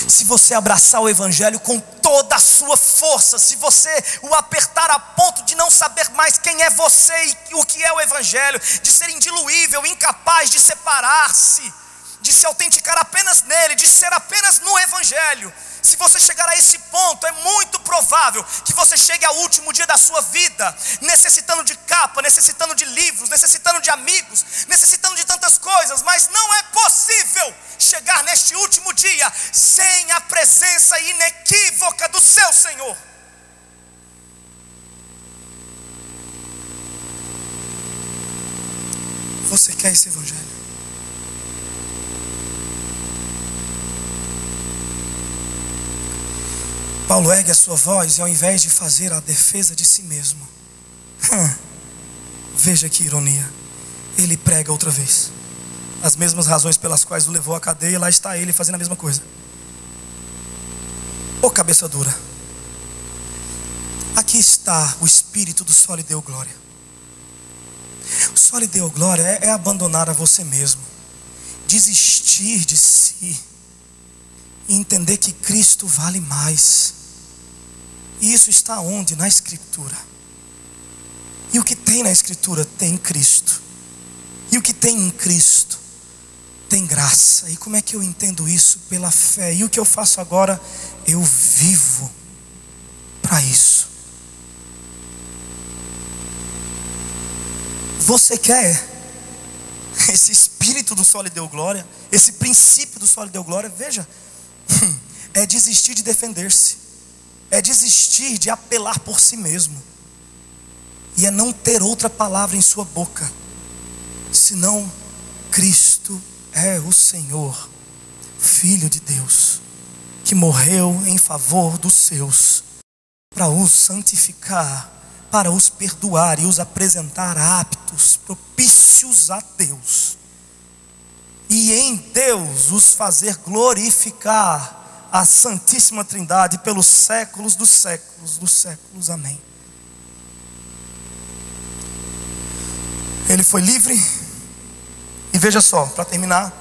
Se você abraçar o Evangelho com toda a sua força, se você o apertar a ponto de não saber mais quem é você e o que é o Evangelho, de ser indiluível, incapaz de separar-se, de se autenticar apenas nele, de ser apenas no Evangelho, se você chegar a esse ponto, é muito provável que você chegue ao último dia da sua vida necessitando de capa, necessitando de livros, necessitando de amigos, necessitando de tantas coisas. Mas não é possível chegar neste último dia sem a presença inequívoca do seu Senhor. Você quer esse Evangelho? Paulo ergue a sua voz e ao invés de fazer a defesa de si mesmo, veja que ironia, ele prega outra vez as mesmas razões pelas quais o levou à cadeia. Lá está ele fazendo a mesma coisa. Ô cabeça dura. Aqui está o espírito do só lhe deu glória. O só lhe deu glória é abandonar a você mesmo, desistir de si e entender que Cristo vale mais. E isso está onde? Na Escritura. E o que tem na Escritura tem Cristo. E o que tem em Cristo tem graça. E como é que eu entendo isso? Pela fé. E o que eu faço agora? Eu vivo para isso. Você quer esse espírito do só lhe deu glória? Esse princípio do só lhe deu glória? Veja, é desistir de defender-se, é desistir de apelar por si mesmo, e é não ter outra palavra em sua boca senão Cristo é o Senhor, Filho de Deus, que morreu em favor dos seus, para os santificar, para os perdoar e os apresentar aptos, propícios a Deus, e em Deus os fazer glorificar a Santíssima Trindade pelos séculos dos séculos dos séculos. Amém. Ele foi livre. E veja só, para terminar,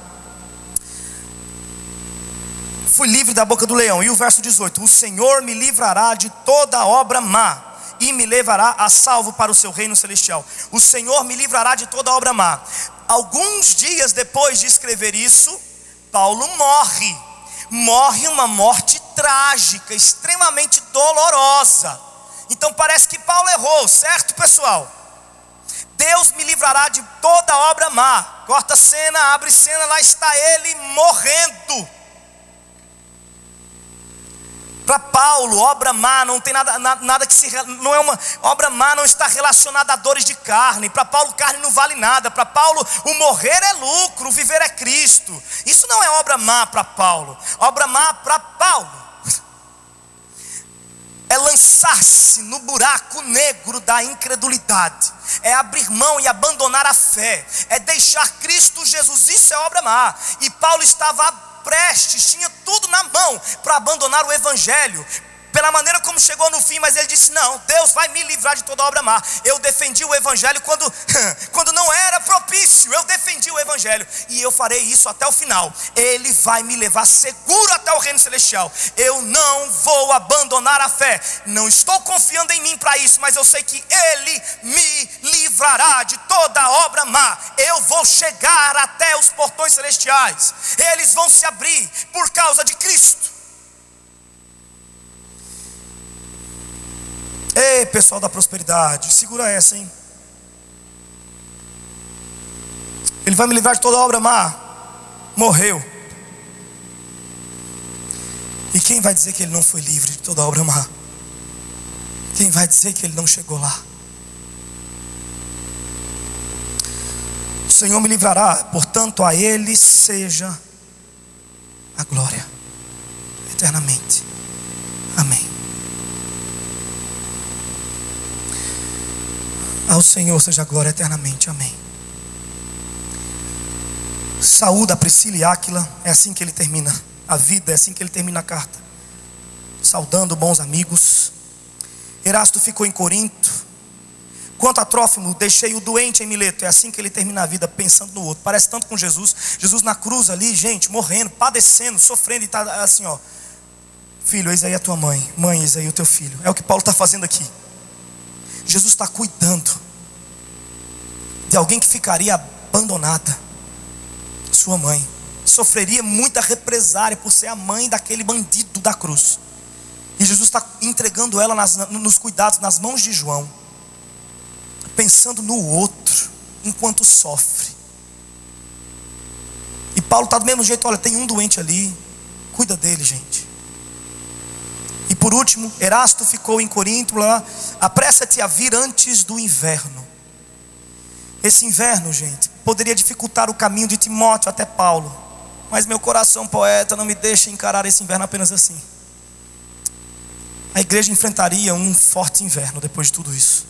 fui livre da boca do leão. E o verso 18: o Senhor me livrará de toda obra má e me levará a salvo para o seu reino celestial. O Senhor me livrará de toda obra má. Alguns dias depois de escrever isso, Paulo morre uma morte trágica, extremamente dolorosa. Então parece que Paulo errou, certo, pessoal? Deus me livrará de toda obra má. Corta a cena, abre cena, lá está ele morrendo. Para Paulo, obra má não tem nada que se, não é uma obra má, não está relacionada a dores de carne. Para Paulo, carne não vale nada. Para Paulo, o morrer é lucro, o viver é Cristo. Isso não é obra má para Paulo. Obra má para Paulo é lançar-se no buraco negro da incredulidade, é abrir mão e abandonar a fé, é deixar Cristo Jesus. Isso é obra má. E Paulo estava prestes, tinha tudo na mão para abandonar o Evangelho, pela maneira como chegou no fim, mas ele disse: não, Deus vai me livrar de toda obra má. Eu defendi o Evangelho quando não era propício, eu defendi o Evangelho, e eu farei isso até o final. Ele vai me levar seguro até o reino celestial. Eu não vou abandonar a fé, não estou confiando em mim para isso, mas eu sei que Ele me livrará de toda obra má. Eu vou chegar até os portões celestiais, eles vão se abrir por causa de Cristo. Ei, pessoal da prosperidade, segura essa, hein? Ele vai me livrar de toda obra má. Morreu. E quem vai dizer que ele não foi livre de toda obra má? Quem vai dizer que ele não chegou lá? O Senhor me livrará, portanto a Ele seja a glória eternamente. Amém. Ao Senhor seja a glória eternamente. Amém. Saúda Priscila e Áquila. É assim que ele termina a vida, é assim que ele termina a carta, saudando bons amigos. Erasto ficou em Corinto. Quanto a Trófimo, deixei o doente em Mileto. É assim que ele termina a vida, pensando no outro. Parece tanto com Jesus. Jesus na cruz ali, gente, morrendo, padecendo, sofrendo, e está assim, ó: filho, eis aí a tua mãe. Mãe, eis aí o teu filho. É o que Paulo está fazendo aqui. Jesus está cuidando de alguém que ficaria abandonada. Sua mãe sofreria muita represária por ser a mãe daquele bandido da cruz. E Jesus está entregando ela nos cuidados, nas mãos de João, pensando no outro enquanto sofre. E Paulo está do mesmo jeito: olha, tem um doente ali, cuida dele, gente. E por último, Erasto ficou em Corinto. Lá, apressa-te a vir antes do inverno. Esse inverno, gente, poderia dificultar o caminho de Timóteo até Paulo, mas meu coração poeta não me deixa encarar esse inverno apenas assim. a igreja enfrentaria um forte inverno depois de tudo isso.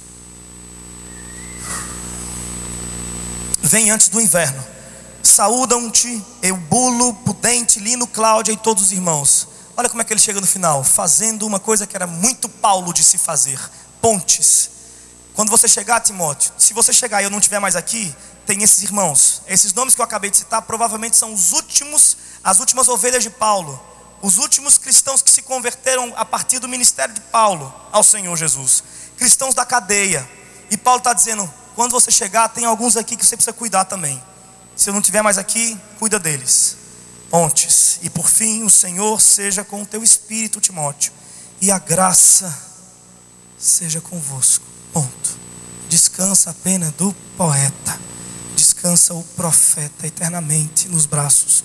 Vem antes do inverno. Saúdam-te Eubulo, Pudente, Lino, Cláudia e todos os irmãos. Olha como é que ele chega no final, fazendo uma coisa que era muito Paulo de se fazer: pontes. Quando você chegar, Timóteo, se você chegar e eu não estiver mais aqui, tem esses irmãos. Esses nomes que eu acabei de citar provavelmente são as últimas ovelhas de Paulo, os últimos cristãos que se converteram a partir do ministério de Paulo ao Senhor Jesus, cristãos da cadeia. E Paulo está dizendo: quando você chegar, tem alguns aqui que você precisa cuidar também. Se eu não estiver mais aqui, cuida deles. Pontes. E por fim, o Senhor seja com o teu espírito, Timóteo, e a graça seja convosco. Ponto. Descansa a pena do poeta, descansa o profeta eternamente nos braços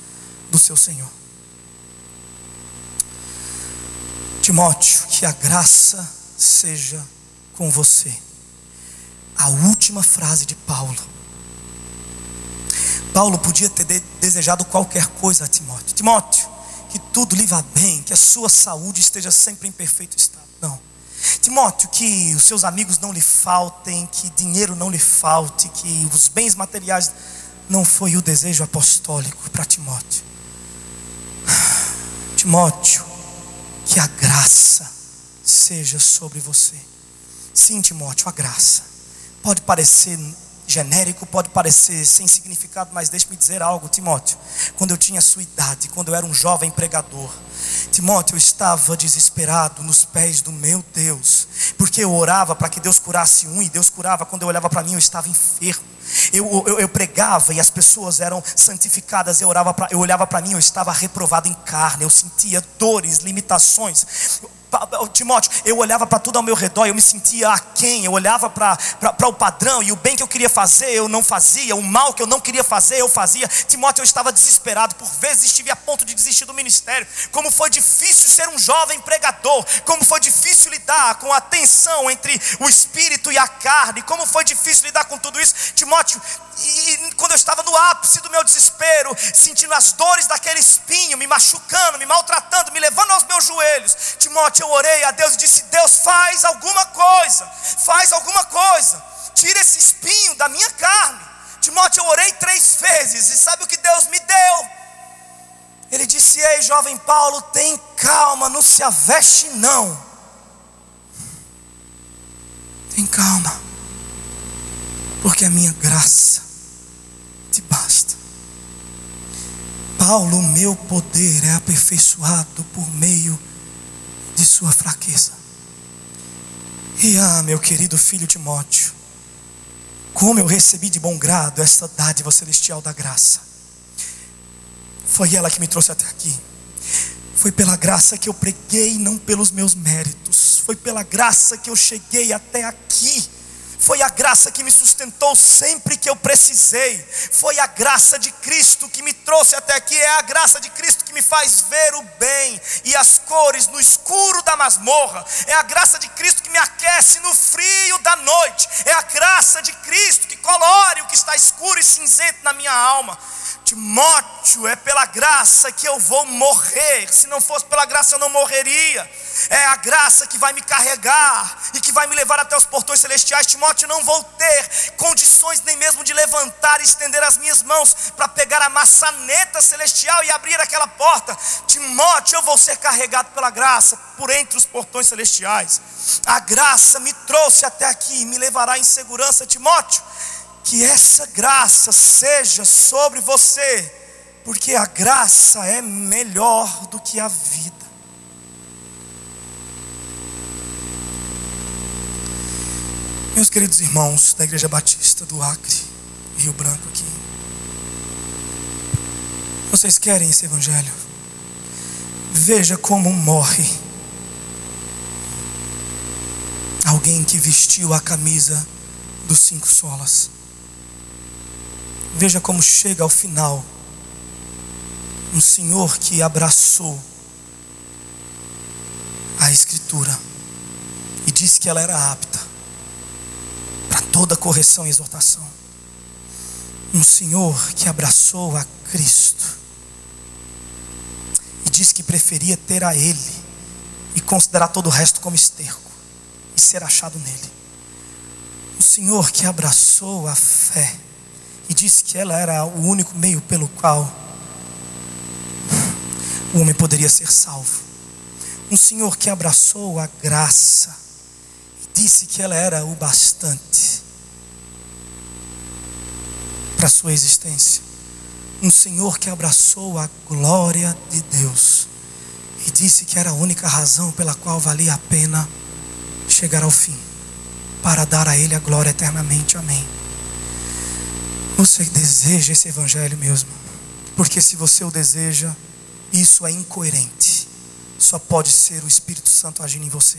do seu Senhor. Timóteo, que a graça seja com você. A última frase de Paulo. Paulo podia ter desejado qualquer coisa a Timóteo. Timóteo, que tudo lhe vá bem, que a sua saúde esteja sempre em perfeito estado. Não. Timóteo, que os seus amigos não lhe faltem, que dinheiro não lhe falte, que os bens materiais. Não foi o desejo apostólico para Timóteo. Timóteo, que a graça seja sobre você. Sim, Timóteo, a graça. Pode parecer genérico, pode parecer sem significado, mas deixe-me dizer algo, Timóteo. Quando eu tinha a sua idade, quando eu era um jovem pregador, Timóteo, eu estava desesperado nos pés do meu Deus, porque eu orava para que Deus curasse um, e Deus curava. Quando eu olhava para mim, eu estava enfermo. Eu pregava e as pessoas eram santificadas. Eu olhava para mim, eu estava reprovado em carne. Eu sentia dores, limitações. Timóteo, eu olhava para tudo ao meu redor, eu me sentia aquém. Eu olhava para o padrão, e o bem que eu queria fazer eu não fazia, o mal que eu não queria fazer eu fazia. Timóteo, eu estava desesperado. Por vezes estive a ponto de desistir do ministério. Como foi difícil ser um jovem pregador, como foi difícil lidar com a tensão entre o espírito e a carne, como foi difícil lidar com tudo isso, Timóteo. E quando eu estava no ápice do meu desespero, sentindo as dores daquele espinho me machucando, me maltratando, me levando aos meus joelhos, Timóteo, eu orei a Deus e disse: Deus, faz alguma coisa, tira esse espinho da minha carne. Timóteo, eu orei 3 vezes, e sabe o que Deus me deu? Ele disse: ei, jovem Paulo, tem calma, não se aveste não. Tem calma, porque a minha graça te basta. Paulo, o meu poder é aperfeiçoado por meio de sua fraqueza. E meu querido filho Timóteo, como eu recebi de bom grado esta dádiva celestial da graça. Foi ela que me trouxe até aqui. Foi pela graça que eu preguei, não pelos meus méritos. Foi pela graça que eu cheguei até aqui. Foi a graça que me sustentou sempre que eu precisei. Foi a graça de Cristo que me trouxe até aqui. É a graça de Cristo que me faz ver o bem e as cores no escuro da masmorra. É a graça de Cristo que me aquece no frio da noite. É a graça de Cristo que colore o que está escuro e cinzento na minha alma. Timóteo, é pela graça que eu vou morrer. Se não fosse pela graça eu não morreria. É a graça que vai me carregar e que vai me levar até os portões celestiais. Timóteo, eu não vou ter condições nem mesmo de levantar e estender as minhas mãos para pegar a maçaneta celestial e abrir aquela porta. Timóteo, eu vou ser carregado pela graça por entre os portões celestiais. A graça me trouxe até aqui e me levará em segurança. Timóteo, que essa graça seja sobre você, porque a graça é melhor do que a vida. Meus queridos irmãos da Igreja Batista do Acre, Rio Branco aqui, vocês querem esse evangelho? Veja como morre alguém que vestiu a camisa dos 5 solas. Veja como chega ao final um senhor que abraçou a Escritura e disse que ela era apta para toda correção e exortação. Um senhor que abraçou a Cristo e disse que preferia ter a Ele e considerar todo o resto como esterco e ser achado nele. O Senhor que abraçou a fé e disse que ela era o único meio pelo qual o homem poderia ser salvo. Um Senhor que abraçou a graça e disse que ela era o bastante para a sua existência. Um Senhor que abraçou a glória de Deus e disse que era a única razão pela qual valia a pena chegar ao fim, para dar a Ele a glória eternamente. Amém. Você deseja esse evangelho mesmo? Porque se você o deseja, isso é incoerente. Só pode ser o Espírito Santo agindo em você.